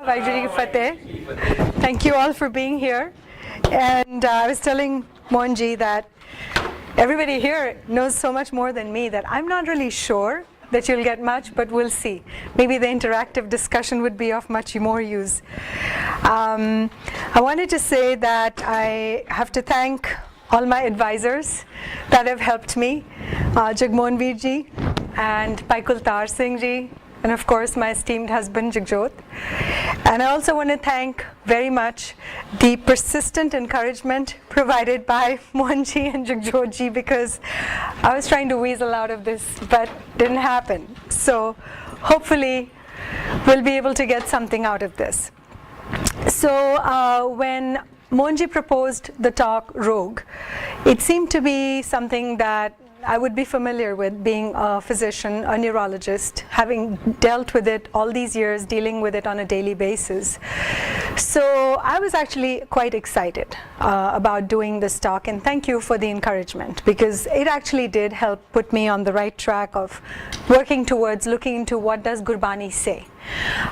Vajri Fateh. Thank you all for being here. And I was telling Mohanji that everybody here knows so much more than me that I'm not really sure that you'll get much, but we'll see. Maybe the interactive discussion would be of much more use. I wanted to say that I have to thank all my advisors that have helped me, Jagmohan Veer ji and Bhai Kultar Singh ji, and of course my esteemed husband Jagjot. And I also want to thank very much the persistent encouragement provided by Mohanji and Jagjot ji, because I was trying to weasel out of this but didn't happen. So hopefully we'll be able to get something out of this. So when Mohanji proposed the talk Rogue, it seemed to be something that I would be familiar with, being a physician, a neurologist, having dealt with it all these years, dealing with it on a daily basis. So I was actually quite excited about doing this talk, and thank you for the encouragement, because it actually did help put me on the right track of working towards looking into what does Gurbani say.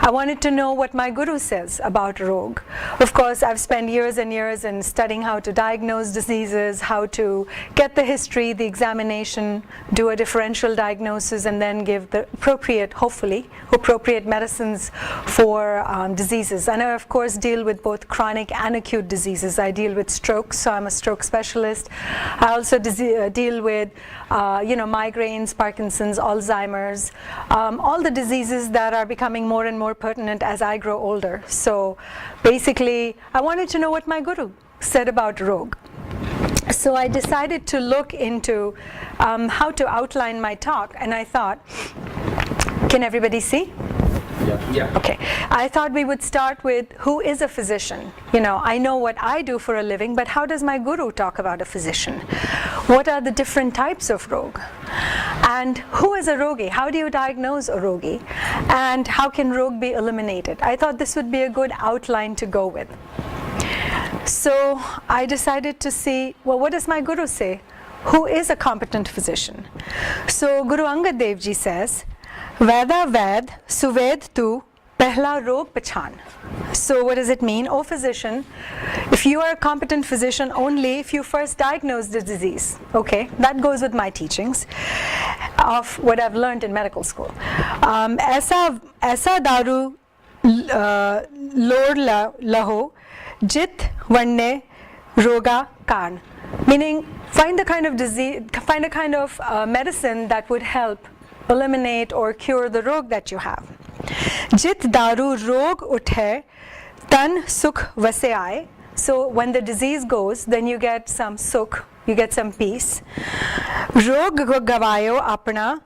I wanted to know what my guru says about Rogue. Of course, I've spent years and years in studying how to diagnose diseases, how to get the history, the examination, do a differential diagnosis, and then give the appropriate, hopefully, appropriate medicines for diseases. And I, of course, deal with both chronic and acute diseases. I deal with strokes, so I'm a stroke specialist. I also deal with migraines, Parkinson's, Alzheimer's, all the diseases that are becoming more and more pertinent as I grow older. So basically, I wanted to know what my guru said about Rogue. So I decided to look into how to outline my talk, and I thought, can everybody see? Yeah. Okay. I thought we would start with who is a physician. I know what I do for a living, but how does my guru talk about a physician? What are the different types of Rogue? And who is a Rogi? How do you diagnose a Rogi? And how can Rogue be eliminated? I thought this would be a good outline to go with. So I decided to see, well, what does my guru say? Who is a competent physician? So Guru Angad Dev Ji says, Veda Ved Suved Tu Pehla Rog Pachan. So what does it mean? Oh physician, if you are a competent physician only if you first diagnose the disease. Okay, that goes with my teachings of what I've learned in medical school. Aisa daru lor laho jit varne roga karn. Meaning, find the kind of disease, find a kind of medicine that would help eliminate or cure the rog that you have. Jit daru rog uthe tan sukh vase aaye. So when the disease goes, then you get some sukh, you get some peace. Rog gavayo apna,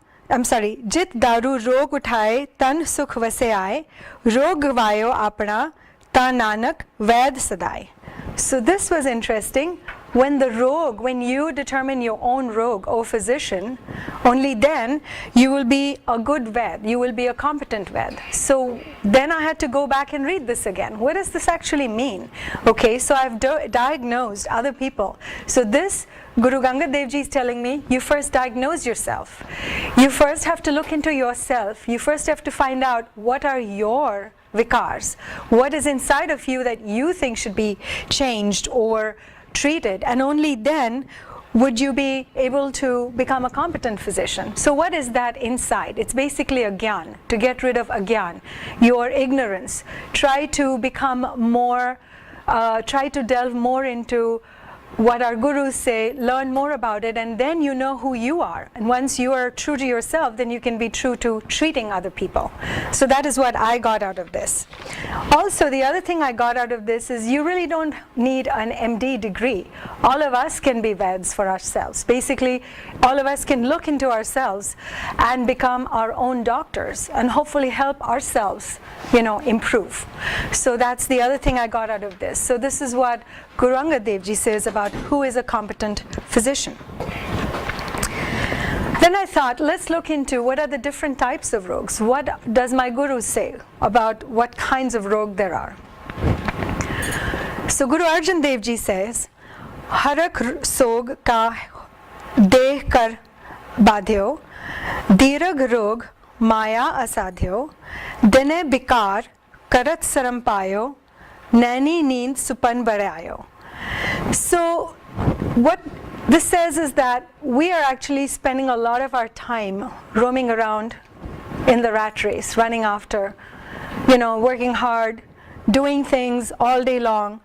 jit daru rog uthaye tan sukh vase aaye. Rog gavayo apna ta nanak ved sadai. So this was interesting. When you determine your own rogue, O physician, only then you will be a good Ved, you will be a competent Ved. So then I had to go back and read this again. What does this actually mean? Okay, so I've diagnosed other people. So this, Guru Angad Dev Ji is telling me, you first diagnose yourself. You first have to look into yourself. You first have to find out what are your Vichaars. What is inside of you that you think should be changed or treated, and only then would you be able to become a competent physician. So what is that inside? It's basically a gyan, to get rid of agyan, your ignorance. Try to become more, try to delve more into what our gurus say, learn more about it, and then you know who you are. And once you are true to yourself, then you can be true to treating other people. So that is what I got out of this. Also, the other thing I got out of this is you really don't need an MD degree. All of us can be Veds for ourselves. Basically, all of us can look into ourselves and become our own doctors and hopefully help ourselves, improve. So that's the other thing I got out of this. So this is what Guru Angad Dev Ji says about who is a competent physician. Then I thought, let's look into what are the different types of rogues. What does my guru say about what kinds of rogue there are? So Guru Arjan Dev Ji says, Harak sog ka deh kar badhyo, dirag rog maya asadhyo, dine bikar karat sarampayo, nani neend supan barayo. So what this says is that we are actually spending a lot of our time roaming around in the rat race, running after, working hard, doing things all day long,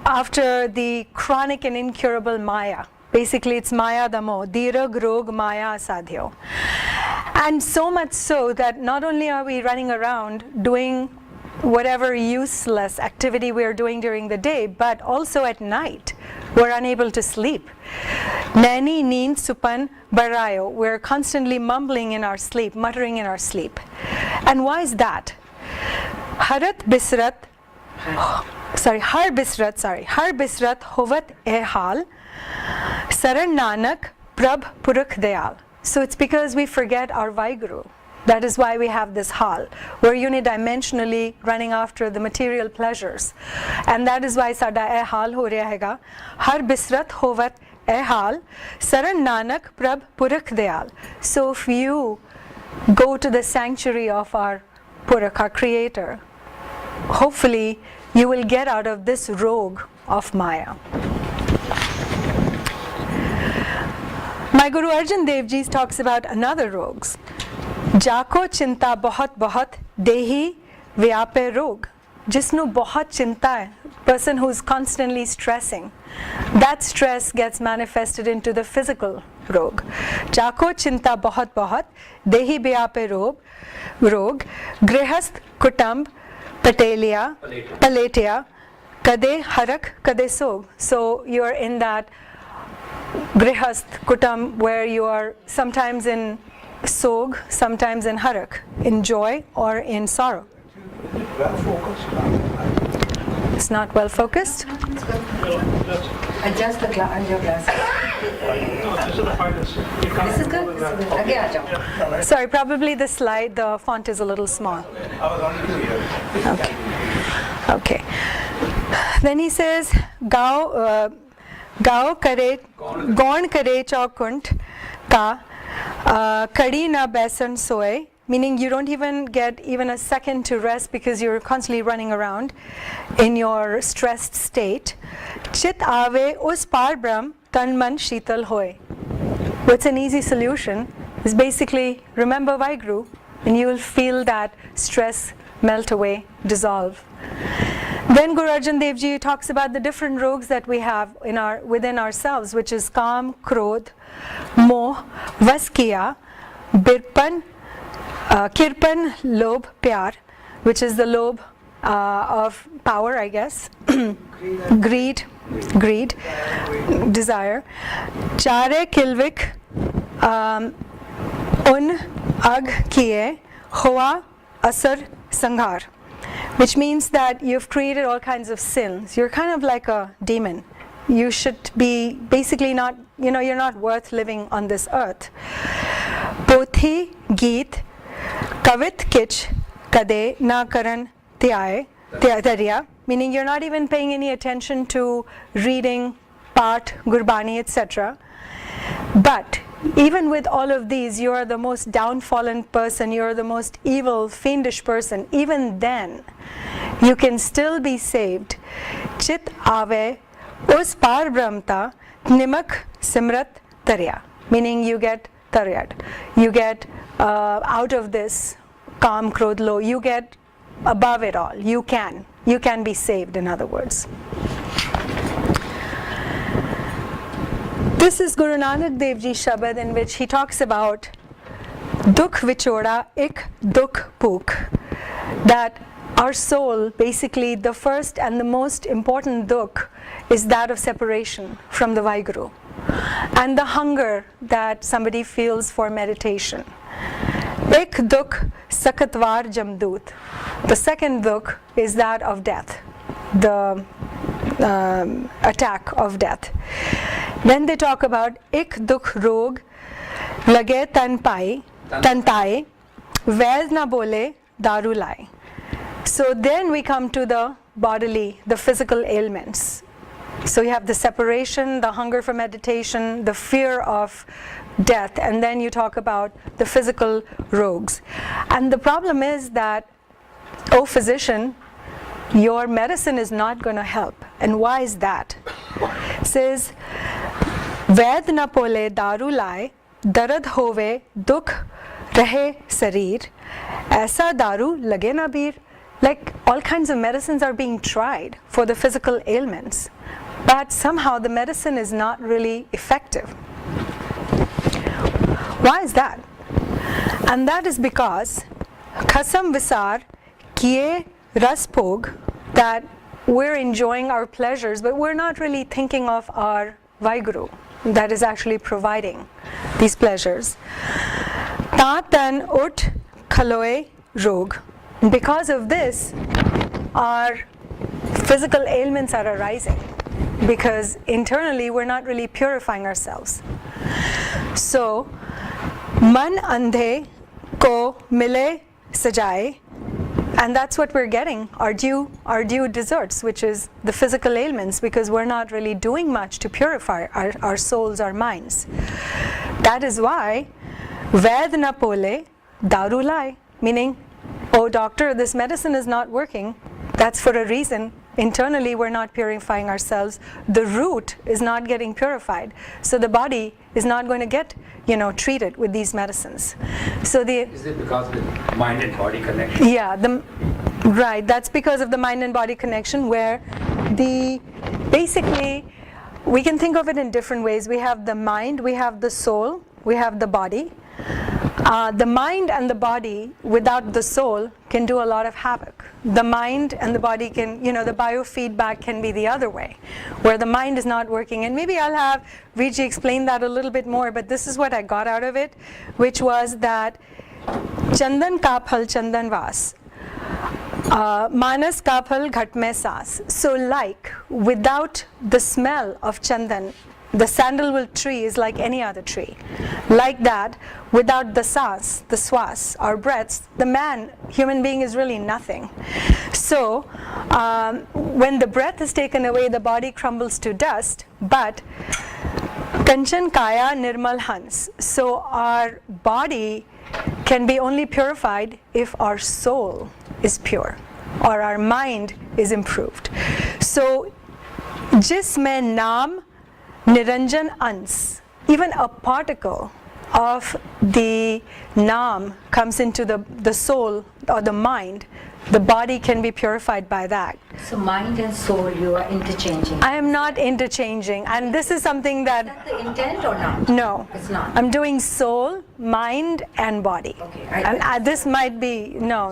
after the chronic and incurable Maya. Basically, it's Maya Damo, Dirag Rog Maya Asadhyo. And so much so that not only are we running around doing whatever useless activity we are doing during the day, but also at night, we're unable to sleep. Nani Neen Supan Barayo, we're constantly mumbling in our sleep, muttering in our sleep. And why is that? Har Bisrat Hovat E Hal, Saran Nanak Prabh Purukh Dayal. So it's because we forget our Vaheguru. That is why we have this hal. We're unidimensionally running after the material pleasures. And that is why sada eh hal ho reha hega. Har bisrat hovat eh hal, saran nanak prabh purukh dayal. So if you go to the sanctuary of our Purukh, our creator, hopefully you will get out of this rogue of Maya. My Guru Arjan Dev Ji talks about another rogues. Jako chinta bahut bahut dehi vyape rog. Jisnu bahut chinta hai, person who's constantly stressing. That stress gets manifested into the physical rog. Jako chinta bahut bahut dehi vyape rog. Grihast kutamb paletya kade harak kade sog. So you're in that grihast kutam where you are sometimes in sog, sometimes in harak, in joy or in sorrow. It's not well focused. Adjust your glasses. This is good. Sorry, probably the slide, the font is a little small. Okay. Then he says, Gao kare, gaun kare chaukunt ka kadi na besan soy, meaning you don't even get even a second to rest because you're constantly running around in your stressed state. Chit ave us par brahm tan man sheetal hoy. What's an easy solution is basically remember Vaheguru and you will feel that stress melt away, dissolve. Then Guru Arjan Dev Ji talks about the different rogues that we have within ourselves, which is Kam, Krodh, Moh, Vaskiya, Birpan, Kirpan, Lobh, Pyar, which is the lobh of power, I guess. Greed, desire. Chare Kilvik, Un Ag Kiye, Hoa Asar Sanghar. Which means that you've created all kinds of sins. You're kind of like a demon. You should be basically not, you're not worth living on this earth. Pothi, Geet, Kavit, Kich, Kade, Na Karan, Tariya, meaning you're not even paying any attention to reading, Path, Gurbani, etc. But even with all of these, you are the most downfallen person, you are the most evil, fiendish person. Even then, you can still be saved. Chit ave us par brahmta nimak simrat tarya, meaning you get taryat. You get out of this Kam, Krodh, Loh. You get above it all. You can be saved, in other words. This is Guru Nanak Dev Ji Shabad, in which he talks about Dukh Vichoda Ik Dukh Puk, that our soul, basically the first and the most important dukh is that of separation from the Vaheguru and the hunger that somebody feels for meditation. Ik Dukh Sakatvar Jamdut. The second dukh is that of death, the attack of death. Then they talk about Ik Dukh Rog Lage Tan Pai Tantai Vaid Na Bole Daru Lai. So then we come to the bodily, the physical ailments. So you have the separation, the hunger for meditation, the fear of death, and then you talk about the physical rogues. And the problem is that, oh physician, your medicine is not going to help. And why is that? It says, Vaid na pole daru lai, darad hove dukh rahe sarir, aisa daru lage na bir. Like all kinds of medicines are being tried for the physical ailments, but somehow the medicine is not really effective. Why is that? And that is because khasam visar kiye raspog, that we're enjoying our pleasures, but we're not really thinking of our Vaheguru that is actually providing these pleasures. Ta tan ut khaloe rog. Because of this, our physical ailments are arising, because internally we're not really purifying ourselves. So, man andhe ko mile sajaye, and that's what we're getting, our due desserts, which is the physical ailments, because we're not really doing much to purify our souls, our minds. That is why Vaid na pole daru lai, meaning, oh doctor, this medicine is not working. That's for a reason. Internally we're not purifying ourselves. The root is not getting purified. So the body is not going to get, treated with these medicines. So is it because of the mind and body connection? Yeah, right. That's because of the mind and body connection, where basically we can think of it in different ways. We have the mind, we have the soul, we have the body. The mind and the body without the soul can do a lot of havoc. The mind and the body can, the biofeedback can be the other way, where the mind is not working. And maybe I'll have Viji explain that a little bit more, but this is what I got out of it, which was that Chandan ka phal chandan vas, Manas ka phal ghat mein saas. So like, without the smell of chandan, the sandalwood tree is like any other tree. Like that, without the saas, the swas, our breaths, the human being is really nothing. So, when the breath is taken away, the body crumbles to dust, but kanchan kaya nirmal hans. So our body can be only purified if our soul is pure, or our mind is improved. So, jisme naam Niranjan ans, even a particle of the naam comes into the soul or the mind, the body can be purified by that. So mind and soul, you are interchanging. I am not interchanging, and this is something Is that the intent or not? No, It's not. I'm doing soul, mind, and body. Okay, And this might be no.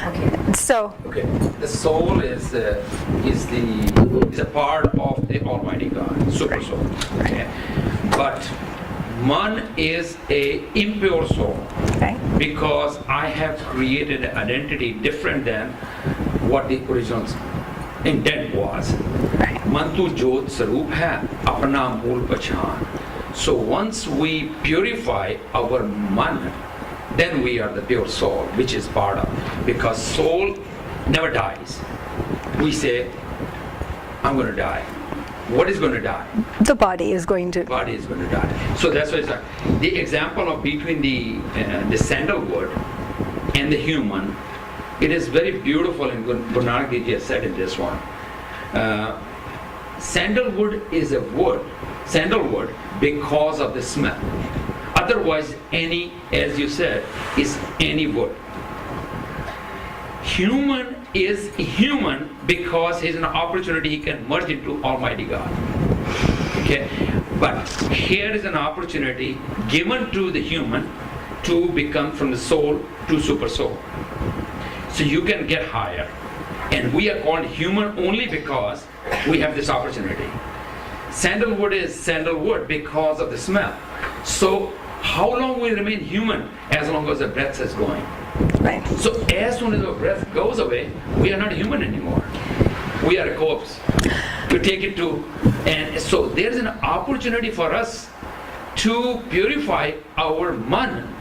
Okay. So Okay, the soul is a part of the Almighty God, super soul. Okay, but man is a impure soul, okay. because I have created an identity different than what the original intent was. Right. Man tu jyot saroop hai, apna mool pachan. So once we purify our man, then we are the pure soul, which is part of, because soul never dies. We say, I'm going to die. What is going to die? The body is going to. Body is going to die. So that's why it's like the example of between the sandalwood and the human. It is very beautiful, and Guru Nanak Dev Ji has said in this one. Sandalwood is a wood, sandalwood, because of the smell. Otherwise, as you said, is any wood. Human is human because he's an opportunity he can merge into Almighty God. Okay, but here is an opportunity given to the human to become from the soul to super soul. So you can get higher, and we are called human only because we have this opportunity. Sandalwood is sandalwood because of the smell. So how long we remain human? As long as the breath is going. Right. So as soon as the breath goes away, we are not human anymore. We are a corpse. You take it to, and so there's an opportunity for us to purify our man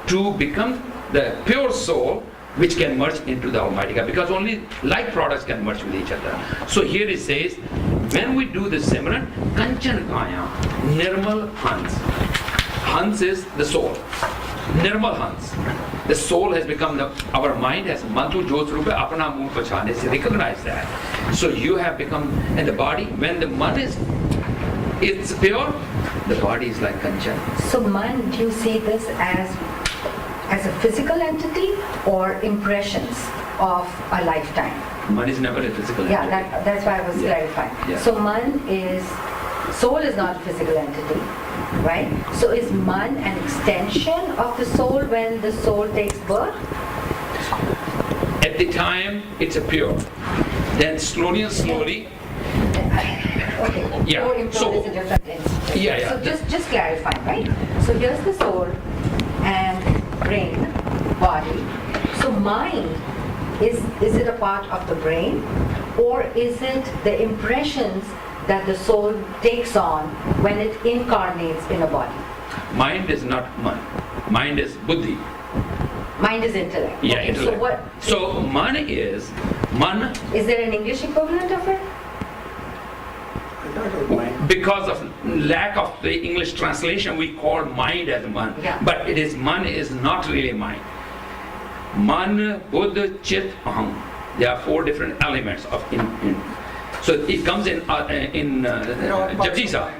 to become the pure soul, which can merge into the Almighty God, because only like products can merge with each other. So here it says, when we do the Simran, Kanchan Kaya, Nirmal Hans. Hans is the soul. Nirmal Hans. The soul has become our mind has Mantu Jyot Rupa Apana Mool Pachane. Recognize that. So you have become, and the body, when the man is it's pure, the body is like Kanchan. So man, do you see this as a physical entity or impressions of a lifetime? Man is never a physical Yeah, entity. that's why I was clarifying. Yeah. So soul is not a physical entity, right? So is man an extension of the soul when the soul takes birth? At the time, it's a pure. Then slowly and slowly, Okay. Yeah, Or impure so- is a different entity. Yeah. So just clarifying, right? So here's the soul and brain, body. So mind, is it a part of the brain, or is it the impressions that the soul takes on when it incarnates in a body? mind is not man. Mind is buddhi. Mind is intellect. Yeah, Okay, intellect. So what? So man, Is there an English equivalent of it? because of lack of the English translation, we call mind as man. Yeah. But it is man is not really mind. Man, Buddha, Chit, Aham. There are 4 different elements of in. So it comes in Japji Sahib.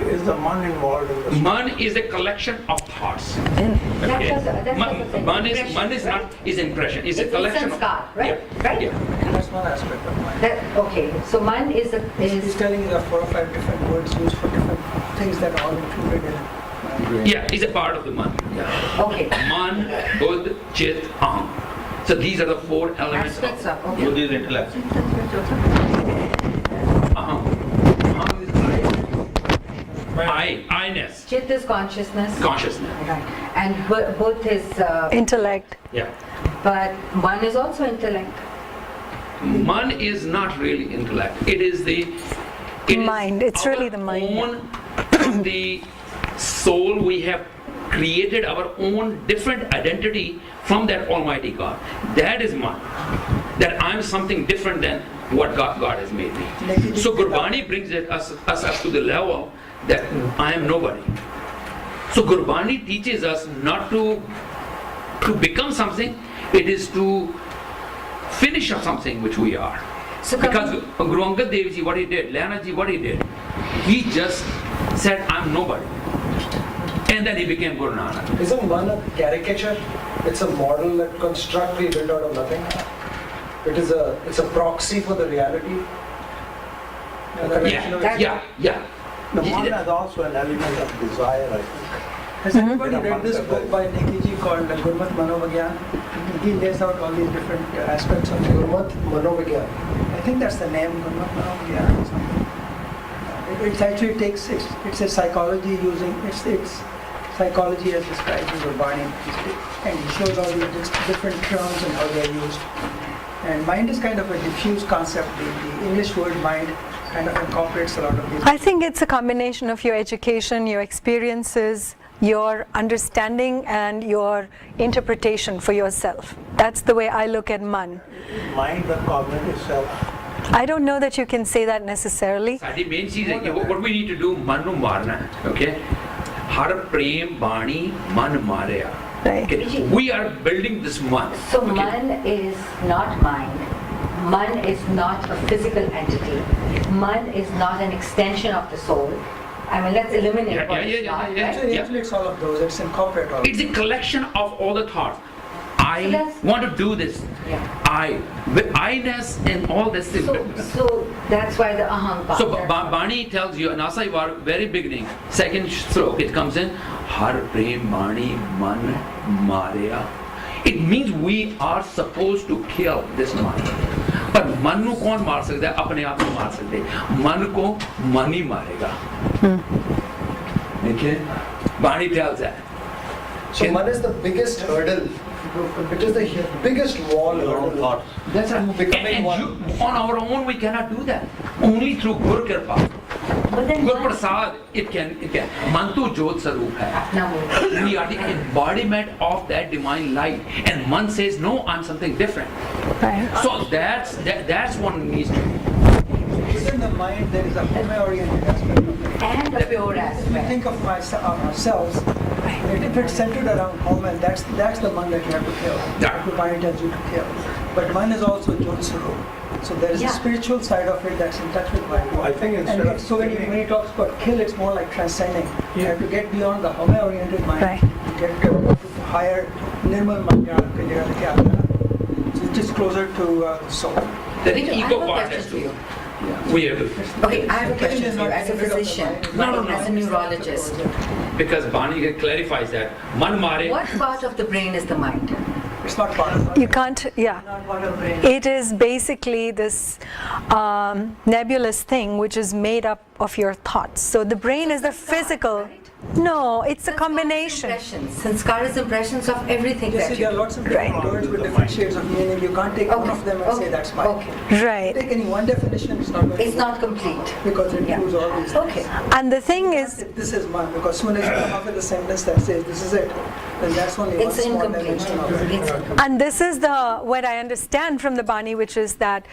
Is the man involved in this? Man is a collection of thoughts. That's what the thing. Man is Impressions, right? not is impression. It's a It's collection sanskar, of right? Yeah. Right? Yeah. That's one aspect of mind. Okay, so man is He's telling you there are 4 or 5 different words used for different things that are all included in it. Yeah, it's a part of the man. Yeah. okay. Man, Buddha, Chit, Aham. So these are the 4 elements Aspects of of okay. Buddhi is intellect. Aham. Aham is I-ness, Chit is consciousness. consciousness. Right. And both is, Intellect. Yeah. but one is also intellect. Man is not really intellect. It is Mind. It's our really the mind. Own, the soul, we have created our own different identity from that Almighty God. That is man. That I'm something different than what God has made me. So Gurbani brings us up to the level that I am nobody. So Gurbani teaches us not to become something, it is to finish up something which we are. So Because Guru Angad Dev Ji, what he did, Lehana Ji, what he did, he just said, I'm nobody. And then he became Guru Nanak. Isn't man a caricature? It's a model that construct we built out of nothing. It's a proxy for the reality. Yeah. The man has also an element of desire, I think. Has Mm-hmm. anybody read this book by Nekiji called Gurmat Manovagyan? He lays out all these different aspects of Gurmat Manovagyan. I think that's the name, Gurmat Manovagyan or something. It actually takes, it's a psychology using, it's psychology as described in Gurbani. And he shows all these different terms and how they're used. And mind is kind of a diffuse concept. The English word mind kind of incorporates a lot of these. I think it's a combination of your education, your experiences, your understanding, and your interpretation for yourself. That's the way I look at man. Mind, the cognitive self. I don't know that you can say that necessarily. The main thing is what we need to do, man nu marna, okay? Har prem bani man marya. Right. Okay? We are building this man. So okay? man is not mind. Man is not a physical entity. Man is not an extension of the soul. I mean, let's eliminate what it's not, yeah. right? So it inflicts all of those, it's incorporate all of It's a collection of all the thoughts. So I that's- want to do this. Yeah. With I-ness and all this. So that's why the aham part. So Bani tells you, Nasa Ivar, very beginning, second stroke, it comes in, Har Prem Bani Man Marya. It means we are supposed to kill this man. But man nu kaun maar sakta hai? Apne aap ko maar sakte. Man ko man hi marega. Okay? Bani tells that. So man is the biggest hurdle. It is the biggest wall Your own hurdle. thoughts. That's right. Becoming And one. on our own we cannot do that. Only through Gur Kirpa. But then Gur man- Prasad, it can. Mantu Jyot Sarup hai. Apna mood. We are the embodiment of that divine light. And man says, no, I'm something different. Right. So that's one needs to. within the mind there is a home-oriented aspect of it. And a pure If we aspect. think of ourselves, if it's centered around home, and that's the man that you have to kill. Yeah. The mind tells you to kill. But man is also Jonsuru. So there is Yeah. a spiritual side of it that's in touch with mind. I think instead And of so when he talks about kill, it's more like transcending. You have to get beyond the home-oriented mind. Right. Get to higher Nirmal Manja, so it's just closer to the soul. The I have ego a part question has for to. you. We have to. Okay, I have a question for you as a physician, as a neurologist. Because Bani clarifies that. Man mare. What part of the brain is the mind? It's not part of You can't, yeah. not part of brain. It is basically this nebulous thing which is made up of your thoughts. So the brain is the physical. No, it's a combination. Sanskar is impressions of everything You that see, you there are do. lots of different words with different shades of meaning. You can't take one of them and say that's mine. Okay. Right. Take any one definition, it's not going to It's not complete. because it includes all these things. Okay. And the thing is, This is mine, because as soon as you come up with a sentence that says this is it, then that's only one It's small incomplete. dimension of it. It's and this is what I understand from the Bani, which is that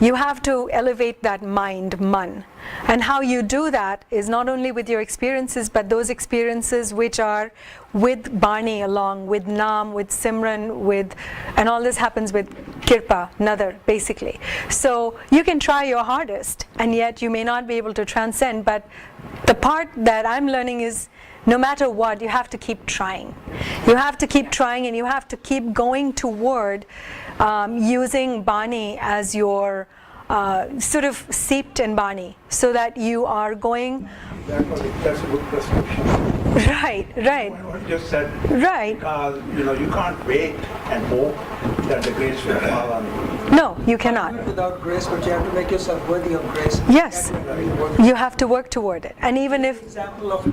you have to elevate that mind, man. And how you do that is not only with your experiences, but those experiences which are with Bani along, with Naam, with Simran, and all this happens with Kirpa, Nadar, basically. So you can try your hardest, and yet you may not be able to transcend, but the part that I'm learning is no matter what, you have to keep trying. You have to keep trying, and you have to keep going toward using Bani as your sort of seeped in Bani, so that you are going That's a good prescription. right. What you just said, Right. you can't wait and hope that the grace will fall on you. No, you cannot. Without grace, but you have to make yourself worthy of grace. Yes. You have to be worthy. You have to work toward it. And even if Example of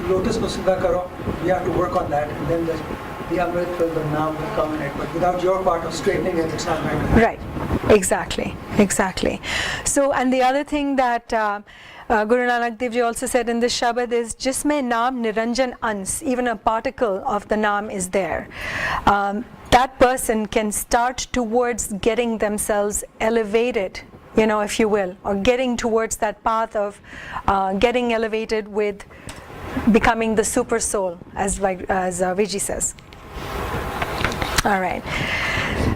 lotus ko siddha karo, you have to work on that, and then the Amrit will, the Naam will come in it. But without your part of straightening it, it's not going to happen. right, exactly. So, and the other thing that Guru Nanak Dev Ji also said in this Shabad is, Jisme Naam Niranjan Ans, even a particle of the Naam is there. That person can start towards getting themselves elevated, if you will, or getting towards that path of getting elevated with becoming the super soul, as Viji says. All right.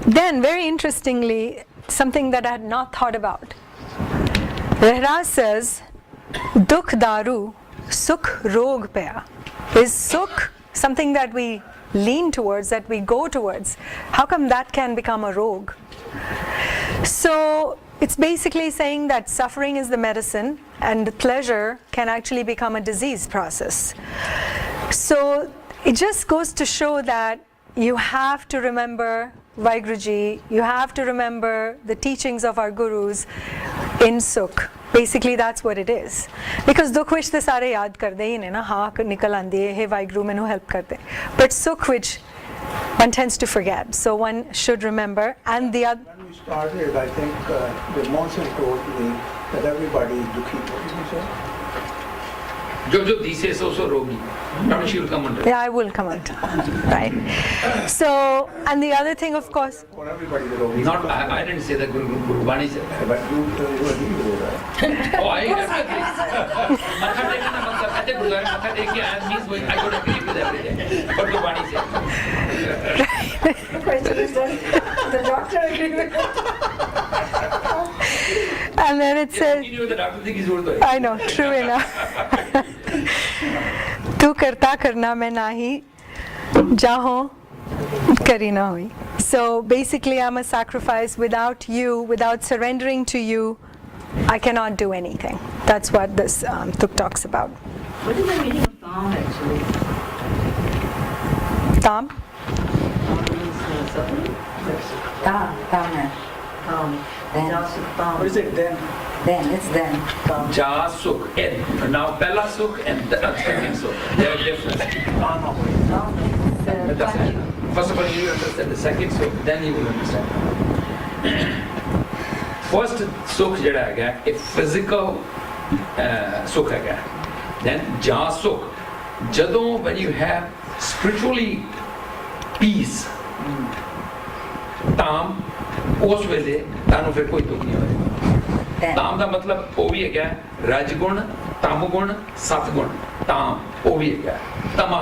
Then, very interestingly, something that I had not thought about. Rehra says, Dukh daru, sukh rog paya. Is sukh something that we lean towards, that we go towards? How come that can become a rog? So, it's basically saying that suffering is the medicine and pleasure can actually become a disease process. So, it just goes to show that you have to remember Vaiguruji, you have to remember the teachings of our gurus in Sukh. Basically, that's what it is. Because Dukh which the sare yaad kar de hi ne na, haan nikal aandi hai, hey Vaiguru mainu help kar de. But Sukh which one tends to forget, so one should remember. And the other. When we started, I think the Monson told me that everybody is dukhi. What did you say? Jojo thesis also rogi. Not she will come under. Yeah, I will come on. Right. So, and the other thing, of course. For everybody, the rogi. Not, I didn't say that Guru Bani said that. But you agree, right? Oh, I agree. Matha tekna matlab, I think Gurdwara matha tek ke aaya means I would agree with everything. But Guru Bani said. The question is, does the doctor agree with it? And then it says. You know the doctor think he's Urdu. I know, true enough. तू करता करना मैं नाही जाहो करी ना हुई. So basically I'm a sacrifice. Without you, without surrendering to you, I cannot do anything. That's what this Tuk talks about. What is the meaning of Tam actually? Tam? Tam hai. Then. What is it then? Then, it's then. Ja Sukh, N. Now Pehla Sukh and second Sukh. They are different. But that's it. First of all, you understand the second Sukh, then you will understand. First Sukh jada hai, a physical Sukh hai. Then Ja Sukh. Jadon, when you have spiritually peace, Tam, ਉਸ ਵੇਲੇ ਤੁਹਾਨੂੰ ਫਿਰ ਕੋਈ ਦੁੱਖ ਨਹੀਂ ਹੋਏਗਾ then. ਤਾਮ ਦਾ ਮਤਲਬ ਉਹ ਵੀ ਹੈਗਾ ਰਜਗੁਣ, ਤਮਗੁਣ, ਸਤਗੁਣ। ਤਾਮ ਉਹ ਵੀ ਹੈਗਾ ਤਮਾ,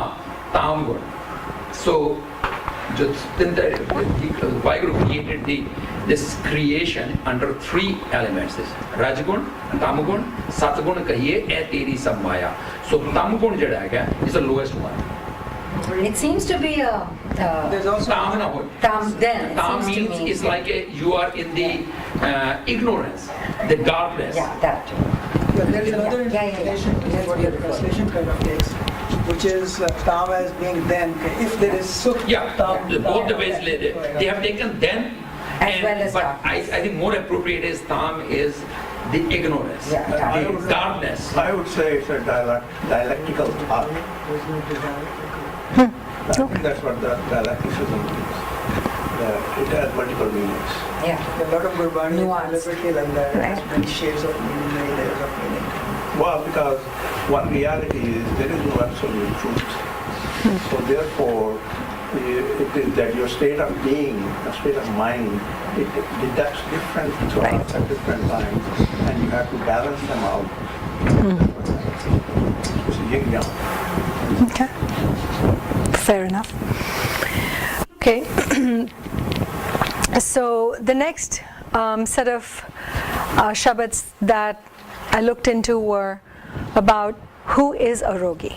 ਤਾਮ ਗੁਣ। So Vaiguru created this creation under three elements. Rajgun, Tamgun, Satgun kahiye eh teri sab maya. So Tamgun jada hai is the lowest one. It seems to be a There's also Tam na hoy. tam then. it Tam seems to means me. is like you are in the ignorance, the darkness. Yeah, that. yeah, there is another Yeah, yeah, yeah. interpretation to That's what your beautiful. translation kind of takes, which is tam as being then. If there is sukh, Yeah, tam, both the ways they have taken then, As well as but darkness. I think more appropriate is tam is the ignorance, Yeah, the darkness. I would say it's a dialectical art. That's what the dialecticism means. It has multiple meanings. Yeah. a lot of Gurbani Nuance. deliberately like that. Right. Has many shades of meaning, many layers of meaning. Well, because one reality is there is no absolute truth. So therefore, it is that your state of being, a state of mind, it deducts different thoughts at different times, and you have to balance them out. It's yin yang. Okay. Fair enough. Okay. So the next set of shabads that I looked into were about who is a rogi.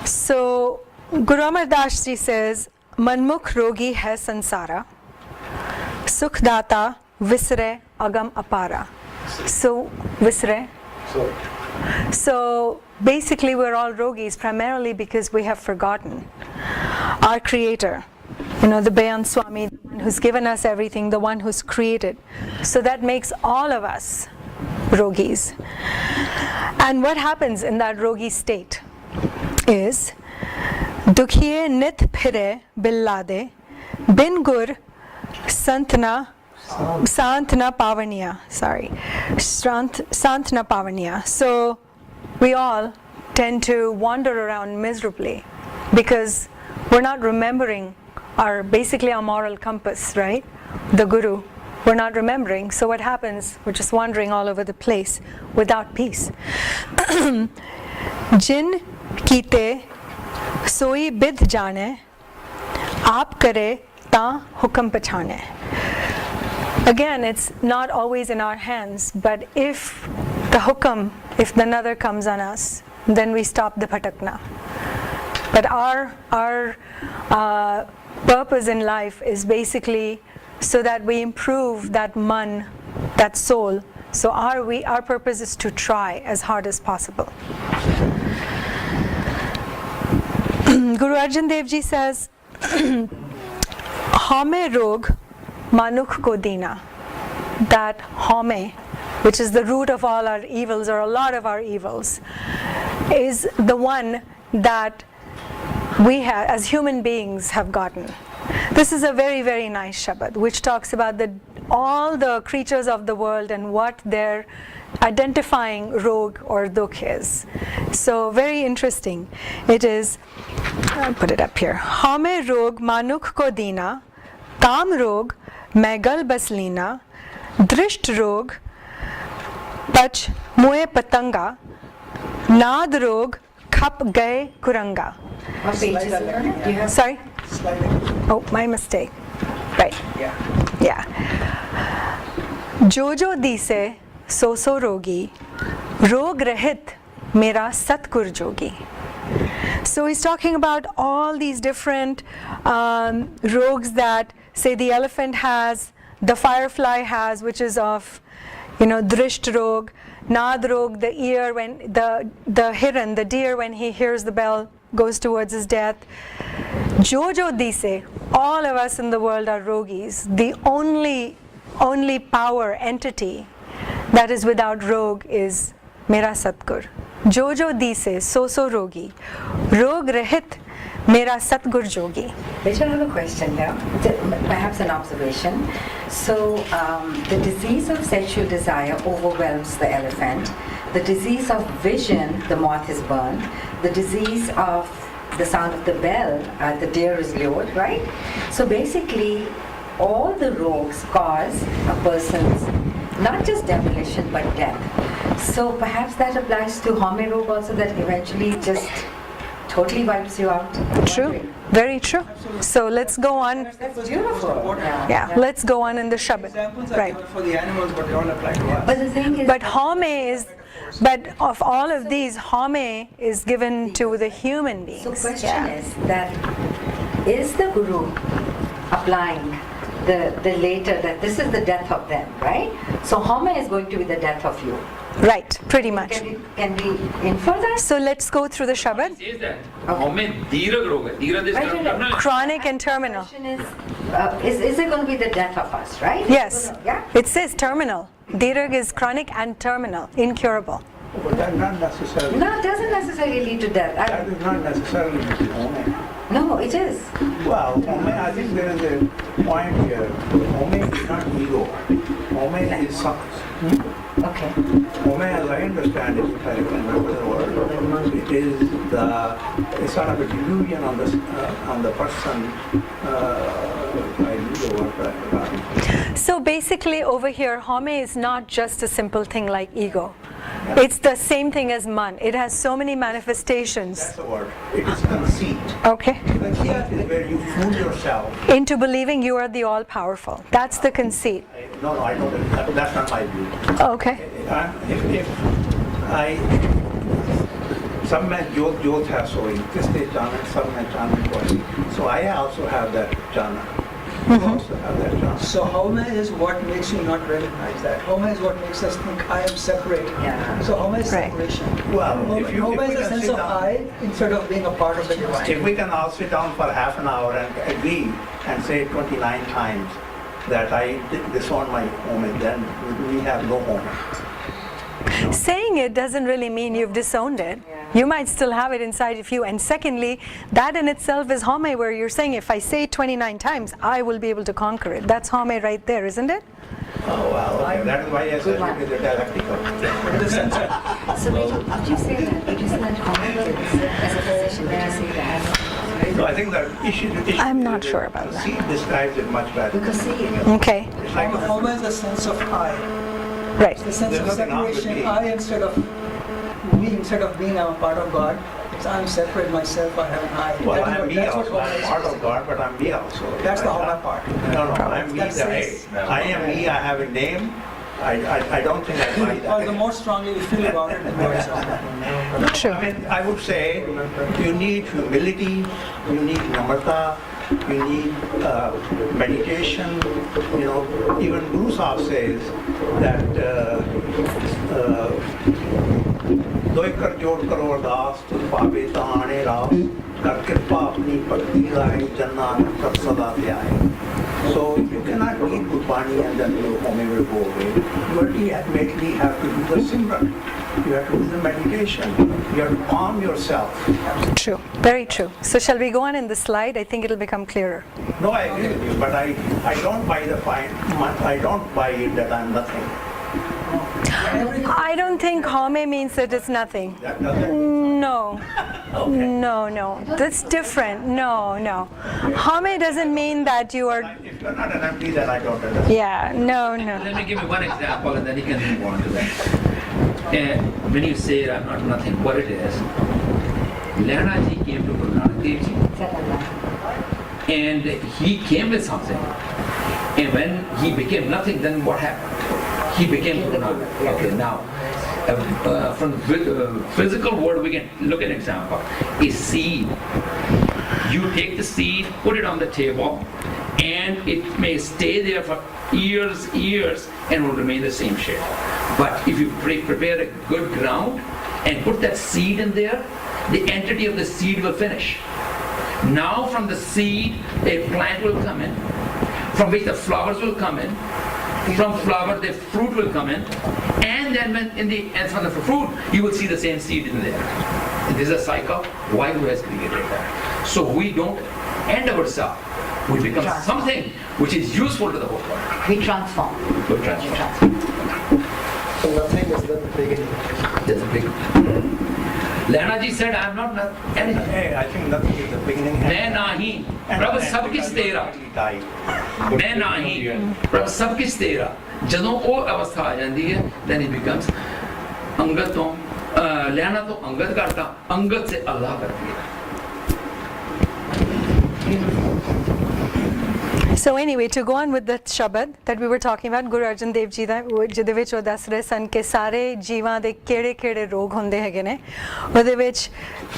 So Guru Amar Das ji says, Manmukh rogi hai sansara, sukh data visre agam apara. So visre. So basically we're all rogis primarily because we have forgotten our creator, the Bayan Swami, the one who's given us everything, the one who's created. So that makes all of us rogis. And what happens in that rogi state is dukhiye nit phire billade bin gur santna pavaniya. Santna pavaniya. So we all tend to wander around miserably because we're not remembering basically our moral compass, right? The Guru. We're not remembering. So what happens? We're just wandering all over the place without peace. Jin kite soi bidh jane, aap kare ta hukam pachane. Again, it's not always in our hands, but if the hukam, if the nadar comes on us, then we stop the bhatakna. But our purpose in life is basically so that we improve that man, that soul. So our purpose is to try as hard as possible. Guru Arjan Dev Ji says, Hame rog manukh ko dina. That hame, which is the root of all our evils or a lot of our evils, is the one that we have, as human beings, have gotten. This is a very, very nice Shabad, which talks about all the creatures of the world and what their identifying rog or dukh is. So very interesting. It is, I'll put it up here. Hame rog manukh ko dina, kam rog megal baslina, drisht rog pach muhe patanga, nad rog khap gaye kuranga. What page is it on? Do you have? Sorry? Oh, my mistake. Right. Yeah. Jojo dise so rogi, rog rahit mera satgur jogi. So he's talking about all these different rogs that, say, the elephant has, the firefly has, which is of, drisht rog, nad rog, the ear when the hiran, the deer, when he hears the bell, goes towards his death. Jojo dise, all of us in the world are rogis. The only power entity that is without rog is Mera Satgur. Jojo dise so rogi, rog rahit Mera Satgur jogi. Vichaar, I have a question here, perhaps an observation. So the disease of sexual desire overwhelms the elephant. The disease of vision, the moth is burned. The disease of the sound of the bell, the deer is lured, right? So basically, all the rogues cause a person's not just demolition but death. So perhaps that applies to Home rogue also, that eventually just totally wipes you out. True, very true. So let's go on. That's beautiful. Yeah, let's go on in the Shabbat. Examples are Right. given for the animals, but they all apply to us. But the thing is, But but of all of these, Home is given to the human beings. so question is that, is the Guru applying the later, that this is the death of them, right? So Home is going to be the death of you. Right, pretty much. Can we infer that? So let's go through the Shabbat. Says that. हमें धीरज रोग है. धीरज is Right, right, terminal. Chronic and terminal. Question is it going to be the death of us, right? Yes, Yeah? it says terminal. Dirag is chronic and terminal, incurable. But that not necessarily, No, it doesn't necessarily lead to death. that is not necessarily home. No, it is. Well, home, I think there is a point here. Home is not ego. Home is something. Okay. Home, as I understand it, if I remember the word, it is it's sort of a delusion on the person. I use the word, but I forgot. So basically over here, Home is not just a simple thing like ego. It's the same thing as Man. It has so many manifestations. That's the word. It is conceit. Okay. Conceit is where you fool yourself. Into believing you are the all-powerful. That's the conceit. No, I don't. That's not my view. Okay. If some men Jyot has so this is jhana, some men jhana. So I also have that jhana. You also have that jhana. So Home is what makes you not recognize that. Home is what makes us think I am separate. Yeah. So Home is Right. separation. Well, Home if you is a can sense sit of down- I instead of being a part of the divine. If we can all sit down for half an hour and agree and say 29 times that I disown my home, and then we have no home. Saying it doesn't really mean you've disowned it. You might still have it inside of you. And secondly, that in itself is Home, where you're saying if I say it 29 times, I will be able to conquer it. That's Home right there, isn't it? Oh, well, okay. That is why I said it is a dialectical. So did you say that? Did you say that Home as a physician? Did you say that? No, I think the issue I'm not sure about that. Conceit describes it much better. Because see, Okay. It's like Home is a sense of I. Right. The sense There's of nothing wrong with separation. me. I instead of being I'm a part of God. It's I'm separate myself. I have an I. well, That's I'm what- me that's what also. Home I'm is. part of God, but I'm me also. That's the Home part. No, I'm me. That's it. I am me. I have a name. I don't think I buy Or the that. more strongly you feel about it, the more it's okay. True. I mean, I would say you need humility, you need namarta, you need meditation. You know, even Guru Sahib says that दोई कर जोड़ करो अरदास तुझ पावे ताने रास कर कृपा अपनी भक्ति लाए जन्ना कर सदा दे आए. So you cannot read Gurdwara and then your home will go away. You ultimately have to do the simran. You have to do the meditation. You have to calm yourself. True. Very true. So shall we go on in the slide? I think it'll become clearer. No, I agree with you, but I don't buy I don't buy it that I'm nothing. I don't think Home means that it's nothing. That doesn't. No. No. That's different. No. Home doesn't mean that you are... If you're not an empty, then I don't understand. Yeah, no. Let me give you one example and then you can move on to that. When you say I'm not nothing, what it is, Lehna ji came to Guru Nanak Dev Ji and he came with something. And when he became nothing, then what happened? He became Guru Nanak. Okay, now, from the physical world, we can look at an example. A seed. You take the seed, put it on the table, and it may stay there for years, and will remain the same shape. But if you prepare a good ground and put that seed in there, the entity of the seed will finish. Now from the seed, a plant will come in, from which the flowers will come in. From flower, the fruit will come in, and then from the fruit, you will see the same seed in there. And this is a cycle. Why who has created that? So we don't end ourselves. We become something which is useful to the whole world. we transform. We transform. So nothing is the beginning. That's a big. Lehna ji said, I am not anything. Hey, I think nothing is the beginning. मैं नाही, प्रभ सब किस तेरा। मैं नाही, प्रभ सब किस तेरा। ਜਦੋਂ ਉਹ ਅਵਸਥਾ ਆ ਜਾਂਦੀ ਹੈ, then he becomes ਅੰਗਦ ਤੋਂ ਲੈਣਾ ਤੋਂ ਅੰਗਦ ਕਰਤਾ, ਅੰਗਦ ਸੇ ਅੱਲਾਹ ਕਰ ਦਿਆ। So anyway, to go on with the Shabad that we were talking about, Guru Arjan Dev Ji ਦਾ ਜਿਹਦੇ ਵਿੱਚ ਉਹ ਦੱਸ ਰਹੇ ਸਨ ਕਿ ਸਾਰੇ ਜੀਵਾਂ ਦੇ ਕਿਹੜੇ ਰੋਗ ਹੁੰਦੇ ਹੈਗੇ ਨੇ, ਉਹਦੇ ਵਿੱਚ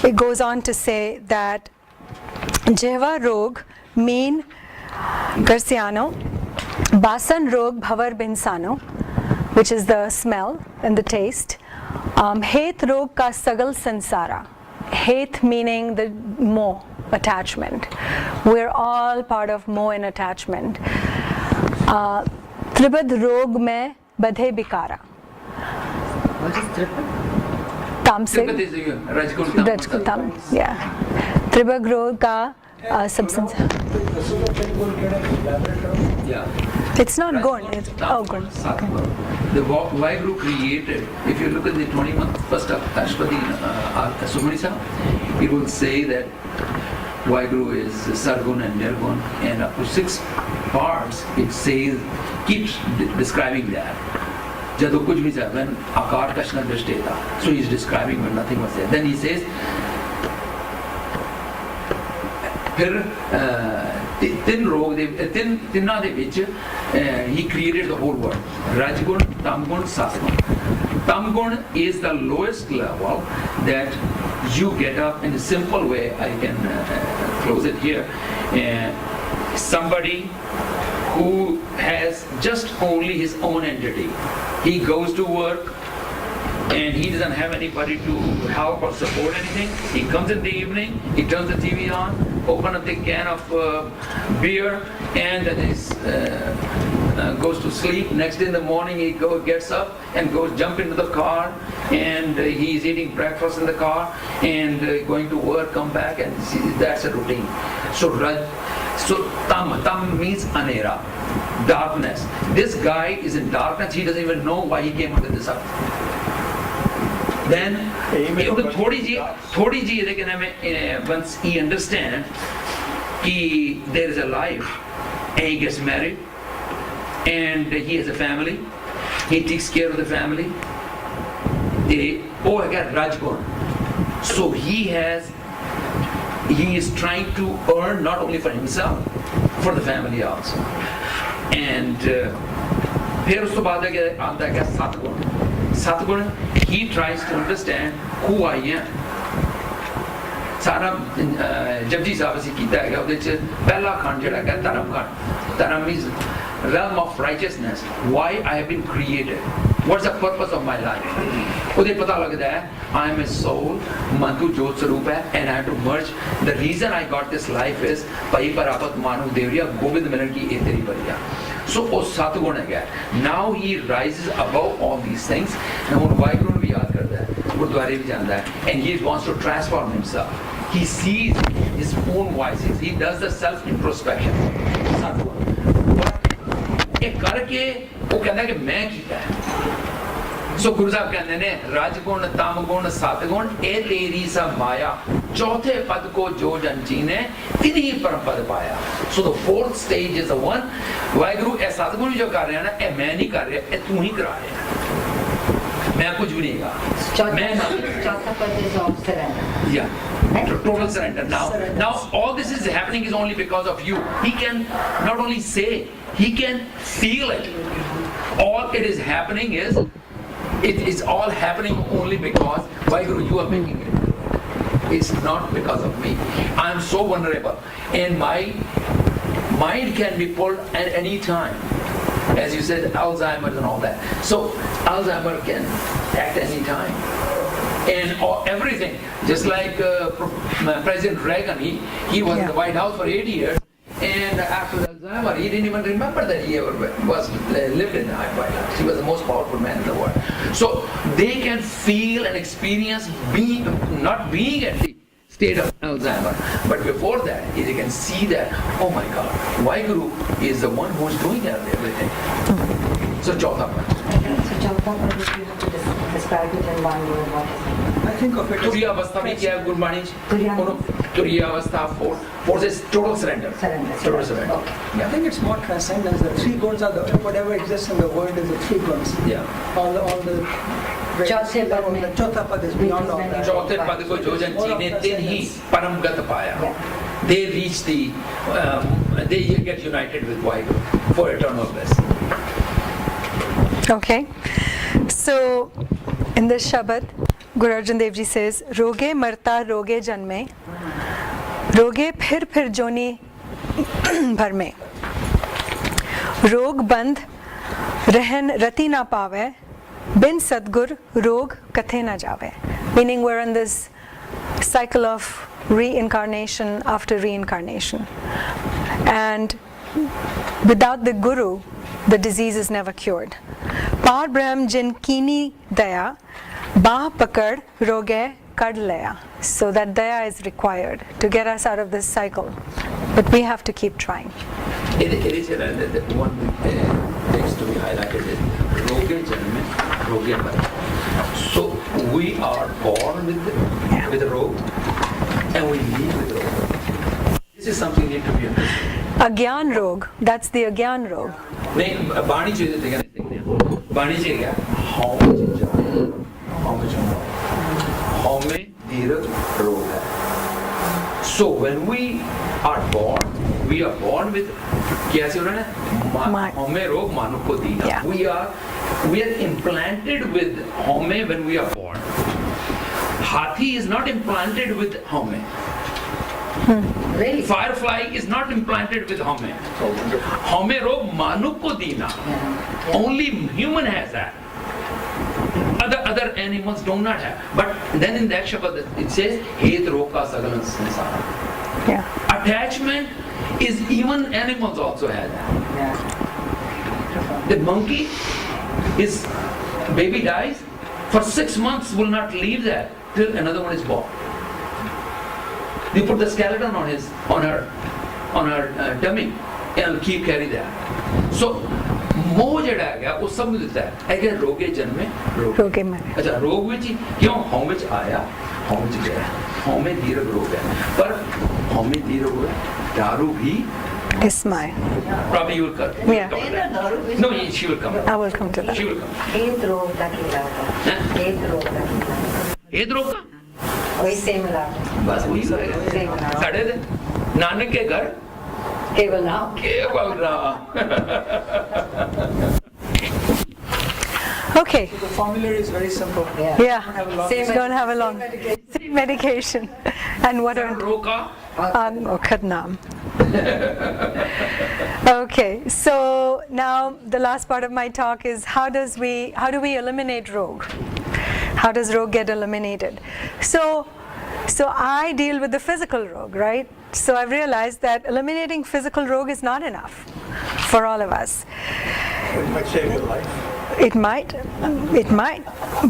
it goes on to say that ਜਿਹਵਾ ਰੋਗ mean ਕਰਸਿਆਨੋ, basan rog bhavar binsano, which is the smell and the taste. Het rog ka sagal sansara. Het meaning the moh, attachment. We're all part of moh and attachment. Tribad rog mein badhe bikara. What is tripod? Tamsik. Rajkul Tam. Yeah. Tribad rog ka substance. Yeah. It's not gun. It's gun. Okay. The Vaheguru created, if you look at the 21st of Ashwati Sumani Sahib, it will say that Vaheguru is Sargun and Nirgun, and up to 6 parts it says, keeps describing that. Jado kuch bhi tha, when Akar Kashna Drishteta. So he's describing when nothing was there. Then he says, ਤਿੰਨਾਂ ਦੇ ਵਿੱਚ he created the whole world. Rajgun, Tamgun, Satgun. Tamgun is the lowest level that you get up in a simple way. I can close it here. Somebody who has just only his own entity. He goes to work and he doesn't have anybody to help or support anything. He comes in the evening, he turns the TV on, open up the can of beer, and goes to sleep. Next day in the morning he gets up and goes jump into the car, and he's eating breakfast in the car and going to work, come back, and that's a routine. So tam means anera, darkness. This guy is in darkness. He doesn't even know why he came onto this earth. Then थोड़ी जी लेकिन हमें once he understand कि there is a life, and he gets married and he has a family, he takes care of the family. Oh, I got Rajgun. So he is trying to earn not only for himself, for the family also. And फिर उसके बाद आता है Satgun. Satgun, he tries to understand who I am. सारा जपजी साहब ਅਸੀਂ ਕੀਤਾ ਹੈਗਾ, ਉਹਦੇ ਚ ਪਹਿਲਾ ਖੰਡ ਜਿਹੜਾ ਹੈ ਧਰਮ ਖੰਡ. ਧਰਮ is realm of righteousness, why I have been created, what's the purpose of my life. ਉਹਦੇ ਪਤਾ ਲੱਗਦਾ ਹੈ I am a soul, ਮਨੁ ਜੋਤ ਸਰੂਪ ਹੈ, and I have to merge. The reason I got this life is ਭਾਈ ਪਰਾਪਤ ਮਾਨੂ ਦੇਵਰੀਆ ਗੋਬਿੰਦ ਮਿਲਣ ਕੀ ਇਹ ਤੇਰੀ ਬਰੀਆ. So ਉਹ ਸਤਗੁਣ ਹੈਗਾ. Now he rises above all these things. Now ਹੁਣ ਵਾਹਿਗੁਰੂ ਨੂੰ ਵੀ ਯਾਦ ਕਰਦਾ ਹੈ, ਗੁਰਦੁਆਰੇ ਵੀ ਜਾਂਦਾ ਹੈ, and he wants to transform himself. He sees his own voices. He does the self introspection. ਸਤਗੁਣ ਇਹ ਕਰਕੇ ਉਹ ਕਹਿੰਦਾ ਕਿ ਮੈਂ ਕੀਤਾ ਹੈ. ਸੋ ਗੁਰੂ ਸਾਹਿਬ ਕਹਿੰਦੇ ਨੇ ਰਜਗੁਣ ਤਮਗੁਣ ਸਤਗੁਣ ਇਹ ਤੇਰੀ ਸਭ ਮਾਇਆ ਚੌਥੇ ਪਦ ਕੋ ਜੋ ਜਨ ਚੀਨੇ ਤਿਨਹੀ ਪਰਮ ਪਦ ਪਾਇਆ. ਸੋ the fourth stage is the one. Waheguru ਇਹ ਸਤਗੁਣ ਜੋ ਕਰ ਰਿਹਾ ਨਾ, ਇਹ ਮੈਂ ਨਹੀਂ ਕਰ ਰਿਹਾ, ਇਹ ਤੂੰ ਹੀ ਕਰਾ ਰਿਹਾ. ਮੈਂ ਕੁਝ ਵੀ ਨਹੀਂ ਹੈਗਾ. ਮੈਂ ਨਾ. ਚੌਥਾ ਪਦ is of surrender. Yeah. Total surrender. Now all this is happening is only because of you. He can not only say, he can feel it. All it is happening is, it is all happening only because Vaheguru, you are making it. It's not because of me. I am so vulnerable, and my mind can be pulled at any time. As you said, Alzheimer's and all that. So Alzheimer can act any time. And everything, just like President Reagan, he was in the White House for 8 years, and after Alzheimer, he didn't even remember that he ever lived in the White House. He was the most powerful man in the world. So they can feel and experience not being at the state of Alzheimer, but before that, they can see that, oh my God, Vaheguru is the one who is doing everything. So Chautha. So Chautha, if you have to describe it in one word, what is it? think of it as तुरिया अवस्था में क्या है गुरबाणी तुरिया- तुरिया अवस्था forces total surrender. Total surrender. Okay. I think it's more transcendence. The three guns are whatever exists in the world is the three guns. Yeah. All the चौथे पद में- the चौथा पद is beyond all that. चौथे पद को जो जन जीने तिन ही परम गत पाया. They reach they get united with Vaheguru for eternal bliss. Okay. So, in this Shabad, Guru Arjan Dev Ji says, Roge marta roge janme, roge phir joni भर में रोग बंद रहन रति ना पावे बिन सदगुर रोग कथे ना जावे. Meaning we're in this cycle of reincarnation after reincarnation, and without the guru the disease is never cured. Par Brahm jin kini daya bah pakad roge kad laya. So that daya is required to get us out of this cycle, but we have to keep trying. It is the one text to be highlighted is roge janme roge mare. So we are born with a rogue and we live with rogue. This is something need to be understood. Agyan rog, that's the Agyan rog. नहीं बाणी चीज़ देखा नहीं देखते हैं बाणी चीज़ क्या how में दीर्घ रोग है. So when we are born with क्या सी उन्होंने हमें रोग मानो को दीना. We are implanted with home when we are born. Hathi is not implanted with home. Really? Firefly is not implanted with home. Home rog manuk ko dina. Only human has that. Other animals do not have. But then in that Shabad it says Het roka sagalan sansara. Yeah. Attachment is even animals also have that. The monkey, his baby dies, for 6 months will not leave that till another one is born. They put the skeleton on her tummy and keep carry that. So मोह जड़ा गया वो सब में देता है अगर रोगे जन्मे रोगे मरे. अच्छा रोग में जी क्यों होम में आया होम में गया होम में दीर्घ रोग है पर होम में दीर्घ रोग है दारू भी Is my. probably you will come. Yeah. No, she will come. I will come to that. She will come. एक रोग का खिला था. एक रोग का खिला. एक रोग का वही सेम मिला. बस वही होएगा साढ़े दे नानक के घर केवल नाम. केवल Ram. Okay. The formulary is very simple. Yeah. Have a long Same Don't have a long medication. And what are रोका Khadnam. Okay, so now the last part of my talk is how do we eliminate rogue? How does rogue get eliminated? So I deal with the physical rogue, right? So I've realized that eliminating physical rogue is not enough for all of us. It might save your life. It might.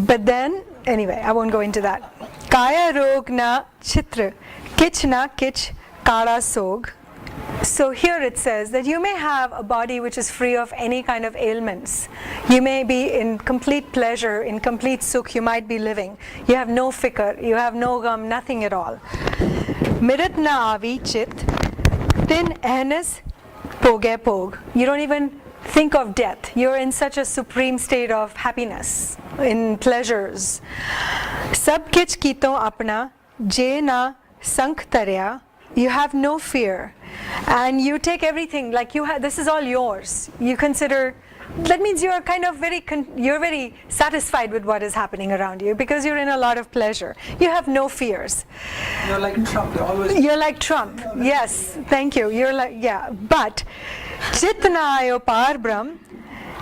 But then, anyway, I won't go into that. Kaya rog na chitra, kich na kich kala sog. So here it says that you may have a body which is free of any kind of ailments. You may be in complete pleasure, in complete sukh, you might be living. You have no fikr, you have no gum, nothing at all. Mirat na avi chit, tin ehnes poge pog. You don't even think of death. You're in such a supreme state of happiness, in pleasures. Sab kich kito apna, je na sank tarya. You have no fear, and you take everything like you have. This is all yours. You consider. That means you're kind of you're very satisfied with what is happening around you because you're in a lot of pleasure. You have no fears. You're like Trump. You're like Trump. Yes, thank you. You're like, yeah. But Chitna ayo par brahm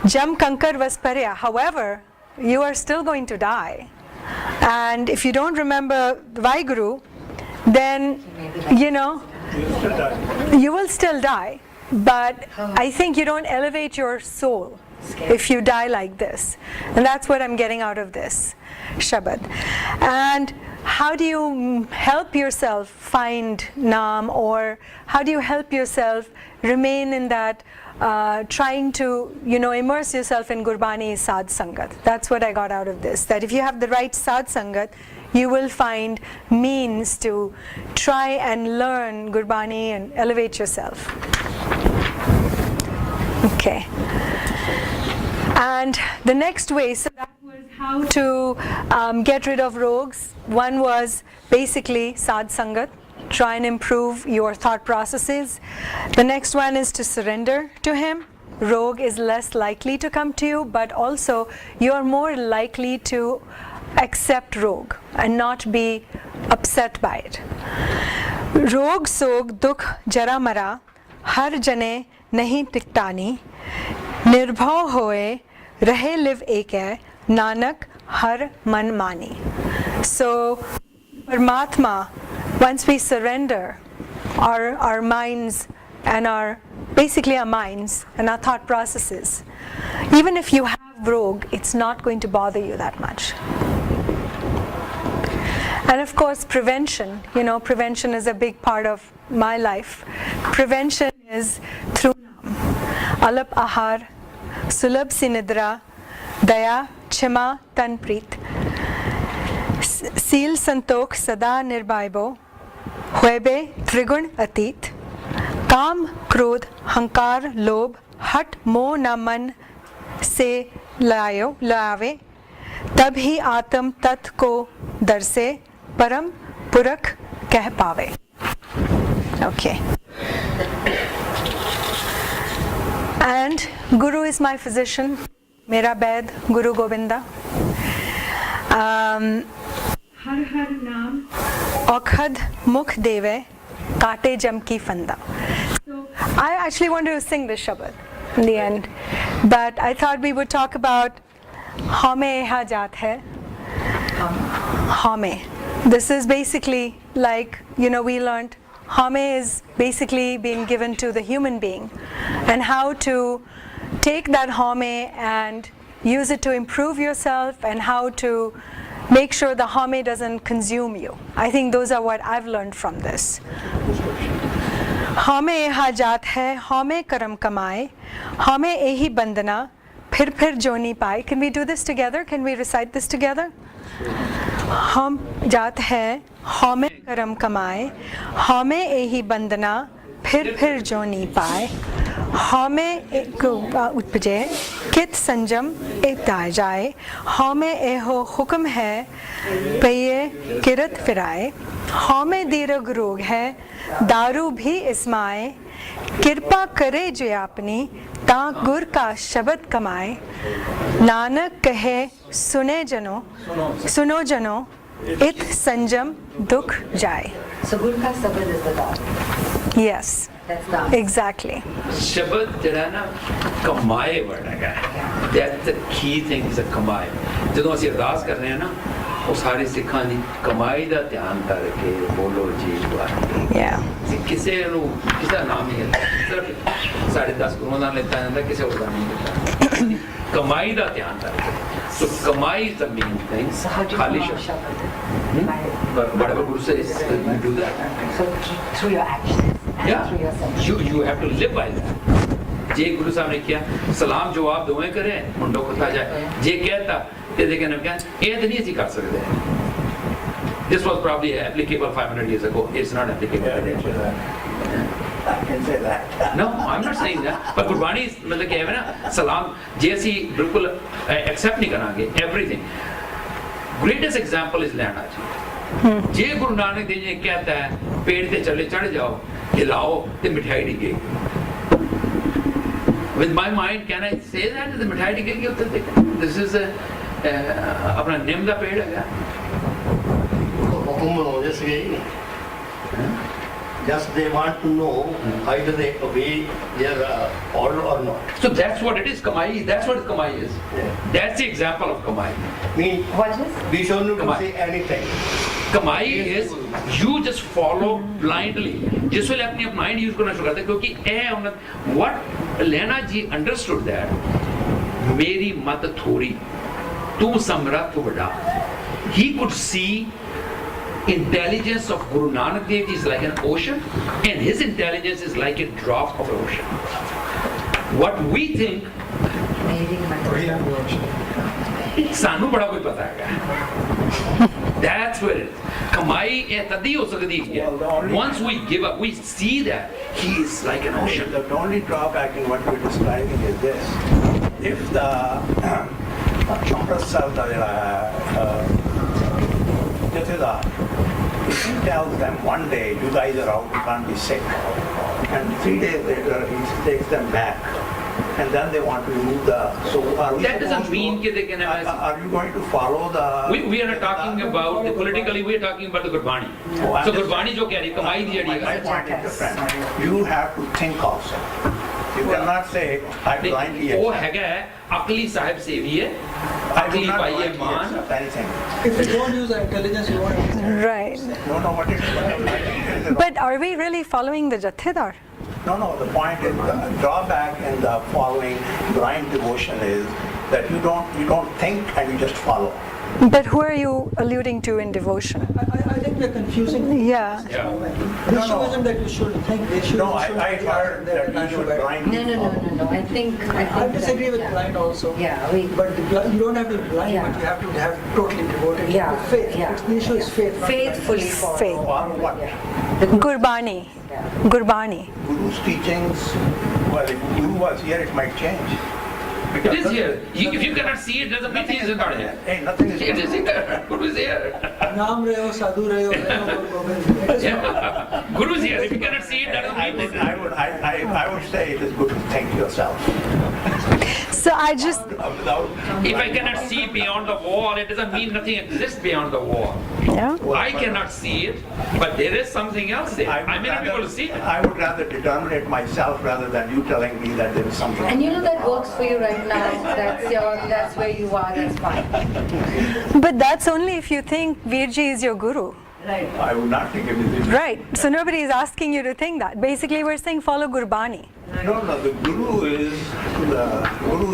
jam kankar vasparya. However, you are still going to die, and if you don't remember Vaheguru, then you will still die. But I think you don't elevate your soul if you die like this. And that's what I'm getting out of this Shabad. And how do you help yourself find Naam, or how do you help yourself remain in that trying to immerse yourself in Gurbani Sad Sangat? That's what I got out of this. That if you have the right Sad Sangat, you will find means to try and learn Gurbani and elevate yourself. Okay. And the next way, so that was how to get rid of rogues. One was basically Sad Sangat, try and improve your thought processes. The next one is to surrender to him. Rogue is less likely to come to you, but also you are more likely to accept rogue and not be upset by it. Rog sog dukh jara mara har jane nahi tiktani nirbhav hoye rahe live ek hai nanak har man mani. So Paramatma, once we surrender our minds and our minds and our thought processes, even if you have rogue, it's not going to bother you that much. And of course, prevention. Prevention is a big part of my life. Prevention is through Alap Ahar, Sulabh Sinidra, Daya, Chima, Tanpreet, Seal Santokh Sada Nirbhaibo, Huebe Trigun Atit, काम क्रोध हंकार लोभ हट मोह न मन से लावे तब ही आत्म तत् को दर्शे परम पुरख कह पावे. Okay. And Guru is my physician. Mera baid, Guru Gobinda. हर हर नाम औखद मुख देवे काटे जम की फंदा. So I actually wanted to sing this Shabad in the end, but I thought we would talk about Hame Eha Jaat Hai. Hame. This is basically like, we learned Hame is basically being given to the human being, and how to take that Hame and use it to improve yourself, and how to make sure the Hame doesn't consume you. I think those are what I've learned from this. Hame eha jaat hai, hame karam kamaye, hame ehi bandana, phir joni paye. Can we do this together? Can we recite this together? Ham jaat hai, hame karam kamaye, hame ehi bandana, phir joni paye. हमें उपजे कित संजम एकता जाए हमें एहो हुक्म है पये किरत फिराए हमें दीर्घ रोग है दारू भी इसमाए कृपा करे जो अपनी ता गुर का शब्द कमाए नानक कहे सुनो जनो इत संजम दुख जाए. So Guru ka sabad is the God. Yes. That's done. Exactly. Shabad ਜਿਹੜਾ ਨਾ ਕਮਾਏ ਵਰਡ ਹੈਗਾ. That's the key thing is a ਕਮਾਏ. ਜਦੋਂ ਅਸੀਂ ਅਰਦਾਸ ਕਰ ਰਹੇ ਹਾਂ ਨਾ, ਉਹ ਸਾਰੇ ਸਿੱਖਾਂ ਦੀ ਕਮਾਈ ਦਾ ਧਿਆਨ ਕਰਕੇ ਬੋਲੋ ਜੀ ਵਾਹਿਗੁਰੂ. Yeah. ਕਿਸੇ ਦਾ ਨਾਮ ਨਹੀਂ ਹੈ. ਸਿਰਫ ਸਾਡੇ 10 ਗੁਰੂਆਂ ਦਾ ਲੈਤਾ ਜਾਂਦਾ, ਕਿਸੇ ਹੋਰ ਦਾ ਨਹੀਂ ਲੈਤਾ. ਕਮਾਈ ਦਾ ਧਿਆਨ ਕਰਕੇ. So kamai is the main thing. Khali Shabad. But whatever Guru says, you do that. So through your actions. Yeah, you have to live by that. जे गुरु साहब ने किया सलाम जवाब दोवें करे मुंडो खुलता जाए जे कहता ते देखे ना क्या ये तो नहीं ऐसी कर सकते. This was probably applicable 500 years ago. It's not applicable today. I can say that. No, I'm not saying that. But Gurbani मतलब क्या है ना सलाम जे ऐसी बिल्कुल accept नहीं करांगे everything. Greatest example is लैना जी. जे गुरु नानक देव जी कहता है पेड़ ते चले चढ़ जाओ हिलाओ ते मिठाई डिगेगी. With my mind, can I say that the मिठाई डिगेगी उत्तर देखो. This is अपना नीम का पेड़ है. Just they want to know either they obey their order or not. So that's what it is, Kamai. That's what Kamai is. Yeah. That's the example of Kamai. Mean What is? we should not Kamai. say anything. Kamai is you just follow blindly. जिस वेले अपनी mind use करना शुरू करते हैं क्योंकि ए what Lena ji understood that मेरी मत थोड़ी तू समर्थ बड़ा. He could see intelligence of Guru Nanak Dev is like an ocean and his intelligence is like a drop of the ocean. What we think ਸਾਨੂੰ ਬੜਾ ਕੋਈ ਪਤਾ ਹੈਗਾ. That's where it is. Kamai eh tadi ho sakdi hai. Well, the only- Once we give up, we see that he is like an ocean. The only drawback in what you're describing is this. If the Champrasarda Jathedar, if he tells them one day, you guys are out, you can't be sick, and 3 days later he takes them back, and then they want to remove the, so are we That doesn't supposed mean to, that they can have. are you going to follow the... We are not talking about the politically, we are talking about the Gurbani. Oh, I'm So just- Gurbani jo keh rahi kamai di My jehdi point is different. You have to think also. You cannot say, I blindly ਉਹ accept. ਹੈਗਾ ਹੈ, ਅਕਲੀ ਸਾਹਿਬ ਸੇਵੀ ਹੈ I do ਅਕਲੀ not ਭਾਈ ਹੈ blindly Mann accept anything. If you don't use the intelligence, you won't understand. Right. No, no, what it is. But are we really following the Jathedar? No, no, the point is, the drawback in the following blind devotion is that you don't think and you just follow. But who are you alluding to in devotion? I think we're confusing. Yeah. Yeah. They show them that you should think, they should. No, I heard that you should No, blindly no, no, follow. no, no. I think. I disagree with yeah. blind also. Yeah, But you don't have to be blind, Yeah. but you have to have totally devoted Yeah, to faith. yeah. The issue is faith. not Faithfully follow. Faith. Or what? Yeah. Gurbani. Yeah. Gurbani. Guru's teachings, well, if Guru was here, it might change. It is here. If you cannot see it, doesn't mean he is not here. Hey, nothing is... It is here. Guru is here. blind. Naam rayo, sadhu rayo, rayo, Gobind. It is not. Yeah. Guru is here. If you cannot see it, that doesn't mean it. I would say it is good to think yourself. So I just, Without... If I cannot see beyond the wall, it doesn't mean nothing exists beyond the wall. yeah. I cannot see it, but there is something else there. I may not be able to see it. I would rather determine it myself rather than you telling me that there is something. And you know that works for you right now. That's where you are. That's fine. But that's only if you think Virji is your guru. Right. I would not think it is. Right. So nobody is asking you to think that. Basically, we're saying follow Gurbani. No, no, the Guru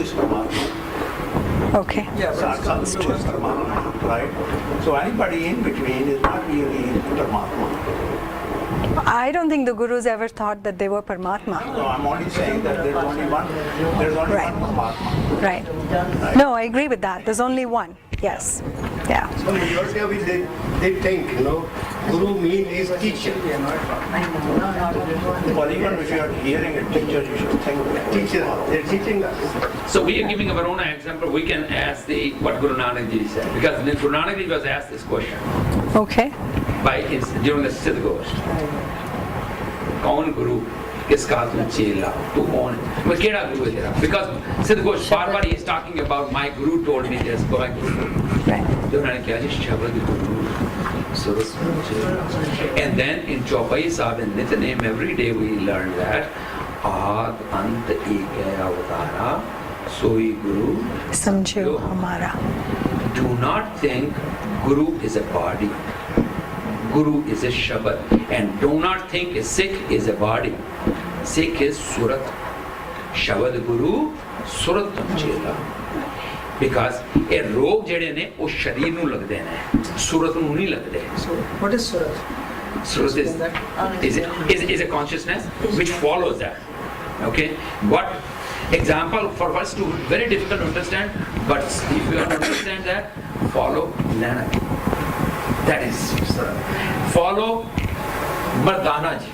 is Paramatma. Okay. Yeah, but it's Sadhu is Paramatma, right? So anybody in between is not really Paramatma. I don't think the gurus ever thought that they were Paramatma. So I'm only saying that there's only one Right. Paramatma. Right. No, I agree with that. There's only one. Yes. Yeah. So majority of it, they think, Guru means is teacher. I know. No. Well, even if you're hearing a teacher, you should think of it. Teacher, they're teaching us. So we are giving our own example. We can ask what Guru Nanak Ji said. Because when Guru Nanak Ji was asked this question Okay. during the Siddh Ghosh. Kaun Guru? किसका तू चेला तू कौन है मैं केड़ा गुरु है तेरा because सिद्ध घोष बार-बार he is talking about my guru told me this my guru Right. तो उन्होंने क्या जी शब्द गुरु Saraswati and then in Chaupai Sahib in Nityanem every day we learn that आद अंत एक है अवतारा सोई गुरु Samjho Hamara. do not think Guru is a body. Guru is a Shabad. And do not think a Sikh is a body. Sikh is Surat. Shabad Guru, Surat Tamchela. Because a rog jehde ne o sharir nu lagde ne. Surat nu nahi lagde. So, what is Surat? Surat is a consciousness which follows that. Okay? What example for us to very difficult to understand, but if you want to understand that, follow Nanak. That is follow Mardana ji.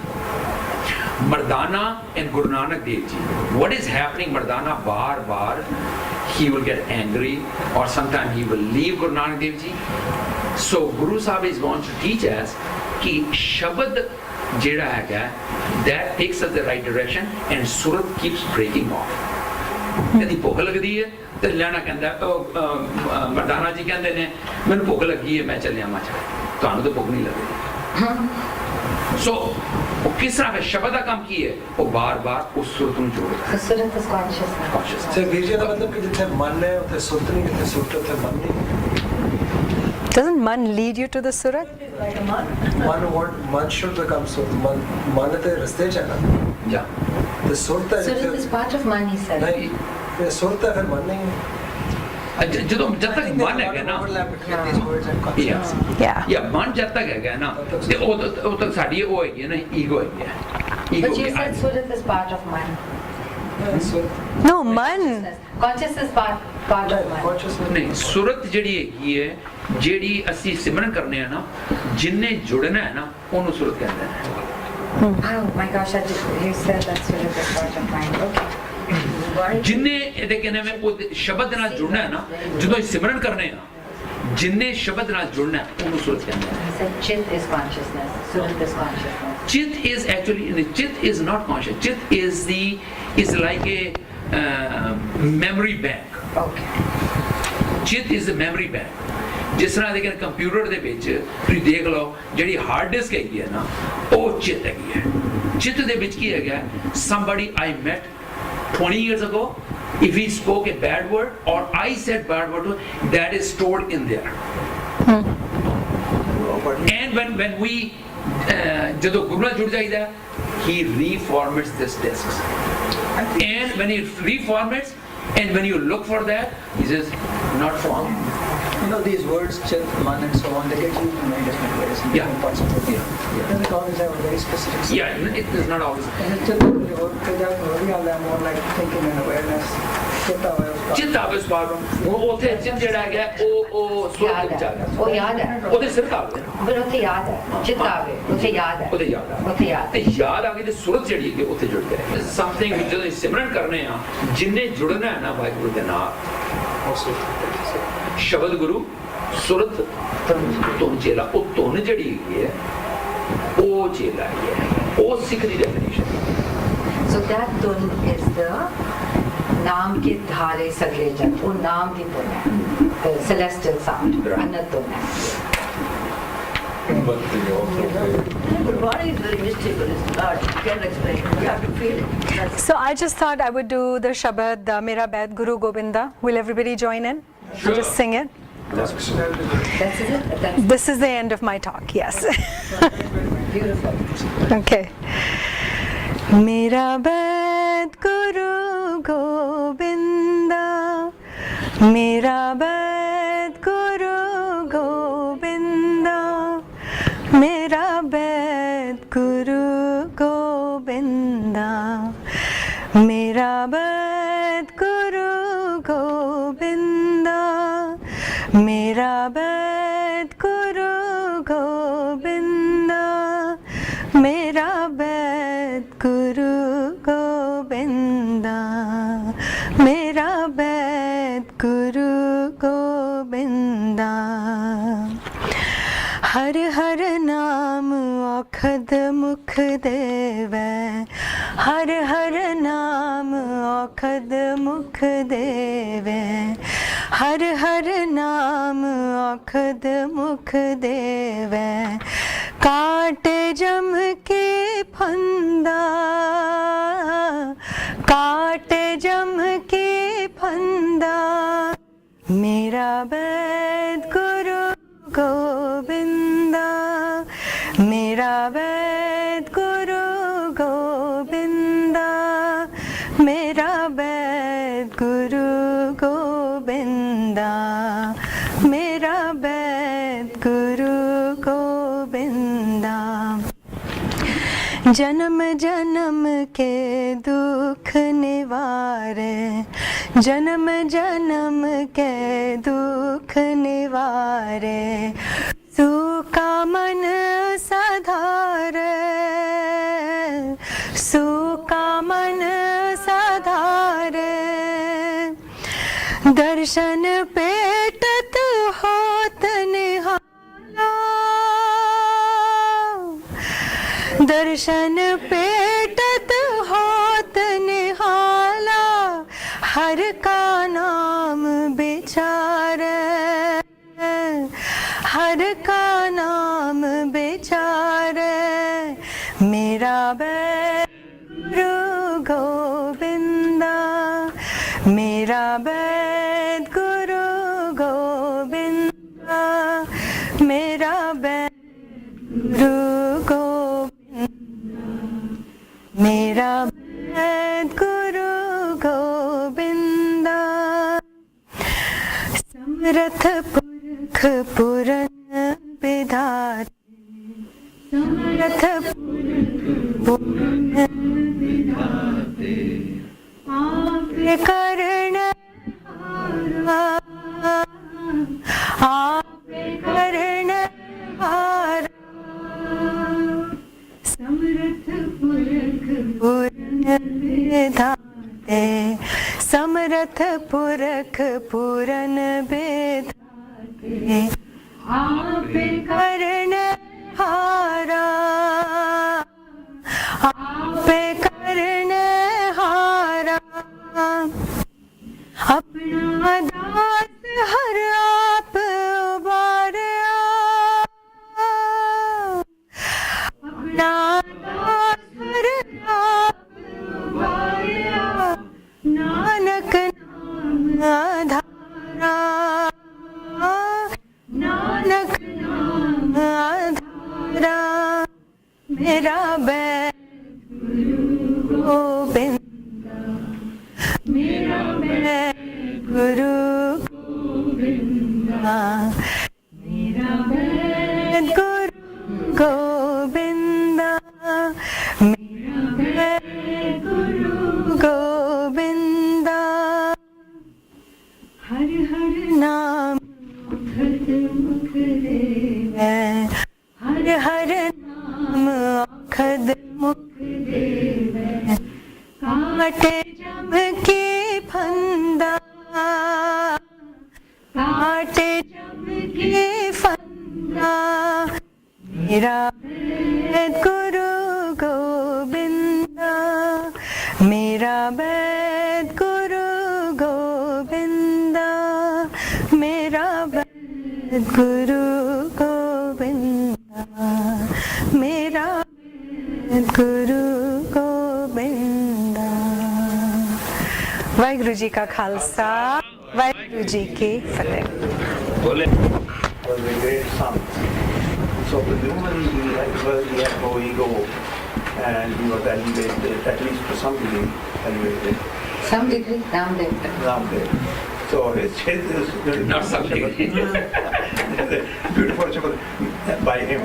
Mardana and Guru Nanak Dev ji. What is happening? Mardana bar he will get angry or sometime he will leave Guru Nanak Dev ji. So Guru Sahib is going to teach us ki Shabad jehda hai that takes us the right direction and Surat keeps breaking off. Kadi ਭੁੱਖ ਲੱਗਦੀ ਹੈ ਤੇ ਲੈਣਾ ਕਹਿੰਦਾ ਮਰਦਾਨਾ ਜੀ ਕਹਿੰਦੇ ਨੇ ਮੈਨੂੰ ਭੁੱਖ ਲੱਗੀ ਹੈ ਮੈਂ ਚੱਲਿਆ ਮਾਚਾ ਤੁਹਾਨੂੰ ਤਾਂ ਭੁੱਖ ਨਹੀਂ ਲੱਗਦੀ ਸੋ ਉਹ ਕਿਸ ਤਰ੍ਹਾਂ ਹੈ ਸ਼ਬਦ ਦਾ ਕੰਮ ਕੀ ਹੈ ਉਹ ਬਾਰ-ਬਾਰ ਉਸ ਸੁਰਤ ਨੂੰ ਜੋੜਦਾ The Surat is consciousness. So ਵੀਰ ਜੀ ਦਾ ਮਤਲਬ ਕਿ ਜਿੱਥੇ ਮਨ ਹੈ ਉੱਥੇ ਸੁਰਤ ਨਹੀਂ, ਜਿੱਥੇ ਸੁਰਤ ਉੱਥੇ ਮਨ ਨਹੀਂ. Doesn't man lead you to the Surat? ਮਨ should become ਸੁਰਤ. ਮਨ ਤੇ ਰਸਤੇ 'ਚ ਹੈ ਨਾ. ਜਾਂ ਤੇ ਸੁਰਤ ਹੈ Surat is part of man, he said. ਨਹੀਂ, ਇਹ ਸੁਰਤ ਹੈ ਫਿਰ ਮਨ ਨਹੀਂ ਹੈ. ਜਦੋਂ ਜਦ ਤੱਕ ਮਨ ਹੈਗਾ ਨਾ ਜਾਂ ਮਨ ਜਦ ਤੱਕ ਹੈਗਾ ਨਾ ਤੇ ਉਹ ਤੱਕ ਸਾਡੀ ਉਹ ਹੈਗੀ ਨਾ ਈਗੋ ਹੈਗੀ ਹੈ But you said Surat is part of man. No, man. Consciousness part of mind. Consciousness. ਨਹੀਂ ਸੁਰਤ ਜਿਹੜੀ ਹੈਗੀ ਹੈ ਜਿਹੜੀ ਅਸੀਂ ਸਿਮਰਨ ਕਰਨੇ ਆ ਨਾ ਜਿੰਨੇ ਜੁੜਨਾ ਹੈ ਨਾ ਉਹਨੂੰ ਸੁਰਤ ਕਹਿੰਦੇ ਨੇ Oh my gosh, you said that's really the part of mind. Okay. ਜਿੰਨੇ ਇਹਦੇ ਕਹਿੰਦੇ ਮੈਂ ਉਹ ਸ਼ਬਦ ਦੇ ਨਾਲ ਜੁੜਨਾ ਹੈ ਨਾ ਜਦੋਂ ਅਸੀਂ ਸਿਮਰਨ ਕਰਨੇ ਆ ਜਿੰਨੇ ਸ਼ਬਦ ਨਾਲ ਜੁੜਨਾ ਹੈ ਉਹਨੂੰ ਸੁਰਤ ਕਹਿੰਦੇ ਨੇ He said chit is consciousness, surat is consciousness. Chit is actually, chit is not conscious. Chit is like a memory bank. Okay. Chit is a memory bank. ਜਿਸ ਤਰ੍ਹਾਂ ਦੇ ਕੰਪਿਊਟਰ ਦੇ ਵਿੱਚ ਤੁਸੀਂ ਦੇਖ ਲਓ ਜਿਹੜੀ ਹਾਰਡ ਡਿਸਕ ਹੈਗੀ ਹੈ ਨਾ ਉਹ ਚਿਤ ਹੈਗੀ ਹੈ ਚਿਤ ਦੇ ਵਿੱਚ ਕੀ ਹੈਗਾ somebody I met 20 years ago if he spoke a bad word or I said bad word that is stored in there and when we ਜਦੋਂ ਗੁਰੂ ਨਾਲ ਜੁੜ ਜਾਈਦਾ he reformats this discs and when he reformats and when you look for that he says not found. You know, these words, chit, man, and so on, they get used in many different ways in different parts of the world. Doesn't always have a very specific sense. Yeah, it is not always. And it's just more like thinking and awareness. ਚਿੱਤ ਆਵੇ ਸਵਾਰਮ ਉਹ ਉੱਥੇ ਚਿੱਤ ਜਿਹੜਾ ਹੈਗਾ ਉਹ ਸੁਰਤ ਵਿੱਚ ਆ ਗਿਆ ਉਹ ਯਾਦ ਹੈ ਉਹਦੇ ਸਿਰ ਆ ਗਿਆ ਪਰ ਉੱਥੇ ਯਾਦ ਹੈ ਚਿੱਤ ਆਵੇ ਉੱਥੇ ਯਾਦ ਹੈ ਉਹਦੇ ਯਾਦ ਆ ਉੱਥੇ ਯਾਦ ਤੇ ਯਾਦ ਆ ਗਈ ਤੇ ਸੁਰਤ ਜਿਹੜੀ ਹੈ ਉੱਥੇ ਜੁੜ ਗਿਆ ਸਮਥਿੰਗ ਜਦੋਂ ਅਸੀਂ ਸਿਮਰਨ ਕਰਨੇ ਆ ਜਿੰਨੇ ਜੁੜਨਾ ਹੈ ਨਾ ਵਾਹਿਗੁਰੂ ਦੇ ਨਾਲ ਸ਼ਬਦ ਗੁਰੂ ਸੁਰਤ ਧੁਨ ਚੇਲਾ ਉਹ ਧੁਨ ਜਿਹੜੀ ਹੈਗੀ ਹੈ ਉਹ ਚੇਲਾ ਹੈ ਉਹ ਸਿੱਖ ਦੀ definition So that dhun is the naam ke dhare sagle jat. वो नाम की धुन है, the celestial sound, अन्नत धुन है. Gurdwara is very mystical, it's art, you can't explain it, you have to feel it. So I just thought I would do the Shabad, Mera baid, Guru Gobinda. Will everybody join in? Sure. Just sing it. That's it? This is the end of my talk, yes. Beautiful. Okay. Mera baid, Guru Gobinda. Mera baid, Guru Gobinda. Mera baid, Guru Gobinda. Mera baid, Guru Gobinda. Mera baid, Guru Gobinda. Mera baid, Guru Gobinda. Mera baid, Guru Gobinda. हर हर नाम औखद मुख देवै हर हर नाम औखद मुख देवै हर हर नाम औखद मुख देवै काट जम के फंदा काट जम के फंदा मेरा बैद गुरु गोविंदा मेरा बैद गुरु गोविंदा मेरा बैद गुरु गोविंदा मेरा बैद गुरु गोविंदा जन्म जन्म के दुख निवारे जन्म जन्म के दुख निवारे सूका मन साधारे सूका मन साधारे दर्शन पेटत होत निहाला दर्शन पेटत होत निहाला हर का नाम बेचारे हर का नाम बेचारे मेरा बैद गुरु गोविंदा मेरा बैद गुरु गोविंदा मेरा बैद गुरु गोविंदा मेरा बैद गुरु गोविंदा समरथ पुरख पुरन विधाते समरथ पुरख पुरन विधाते करण हारा आप करण हारा समर्थ पुरख पूरन विधाते समर्थ पुरख पूरन विधाते आप करण हारा आप करण हारा अपना दास हर आप उबारया अपना दास हर आप उबारया नानक नाम आधारा नानक नाम आधारा मेरा बैद गुरु गोबिंदा मेरा बैद गुरु गोबिंदा मेरा बैद गुरु गोबिंदा मेरा बैद गुरु गोबिंदा हर हर नाम मुखद मुख देवै हर हर नाम अखद मुख देवै काटे जम के फंदा काटे जम के फंदा मेरा बैद गुरु गोबिंदा मेरा बैद गुरु गोबिंदा मेरा बैद गुरु गोबिंदा मेरा बैद गुरु गोबिंदा। वाहिगुरु जी का खालसा वाहिगुरु जी की फतेह। बोले was a great son. So presumably he had no ego and he was elevated, at least to some degree elevated. Some degree, Ramdev. Ramdev. So his is Not something. beautiful by him.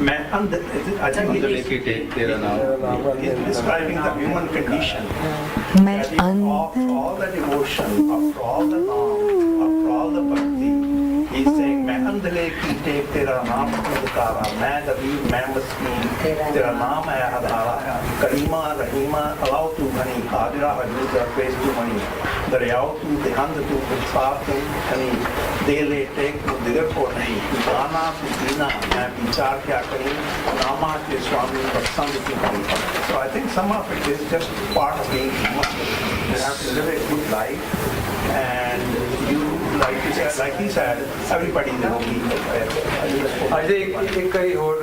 I think he is describing the human condition. That after all that emotion, after all the love, after all the bhakti, he's saying, मैं अंधले की take तेरा नाम पुकारा, मैं दबीर मैं मस्कीन, तेरा नाम है आधारा, करीमा रहीमा अलाउ तू घनी, हाजिरा हजूर दरपेश तू मनी, दरियाओ तू देहंद तू इंसाफ तू घनी, दे ले टेक तू दिगर को नहीं, गाना तू पीना, मैं विचार क्या करी, नामा के स्वामी बख्शंद की करी. So I think some of it is just part of being human. You have to live a good life, and you, like he said, everybody is a yogi. Ajay एक कई और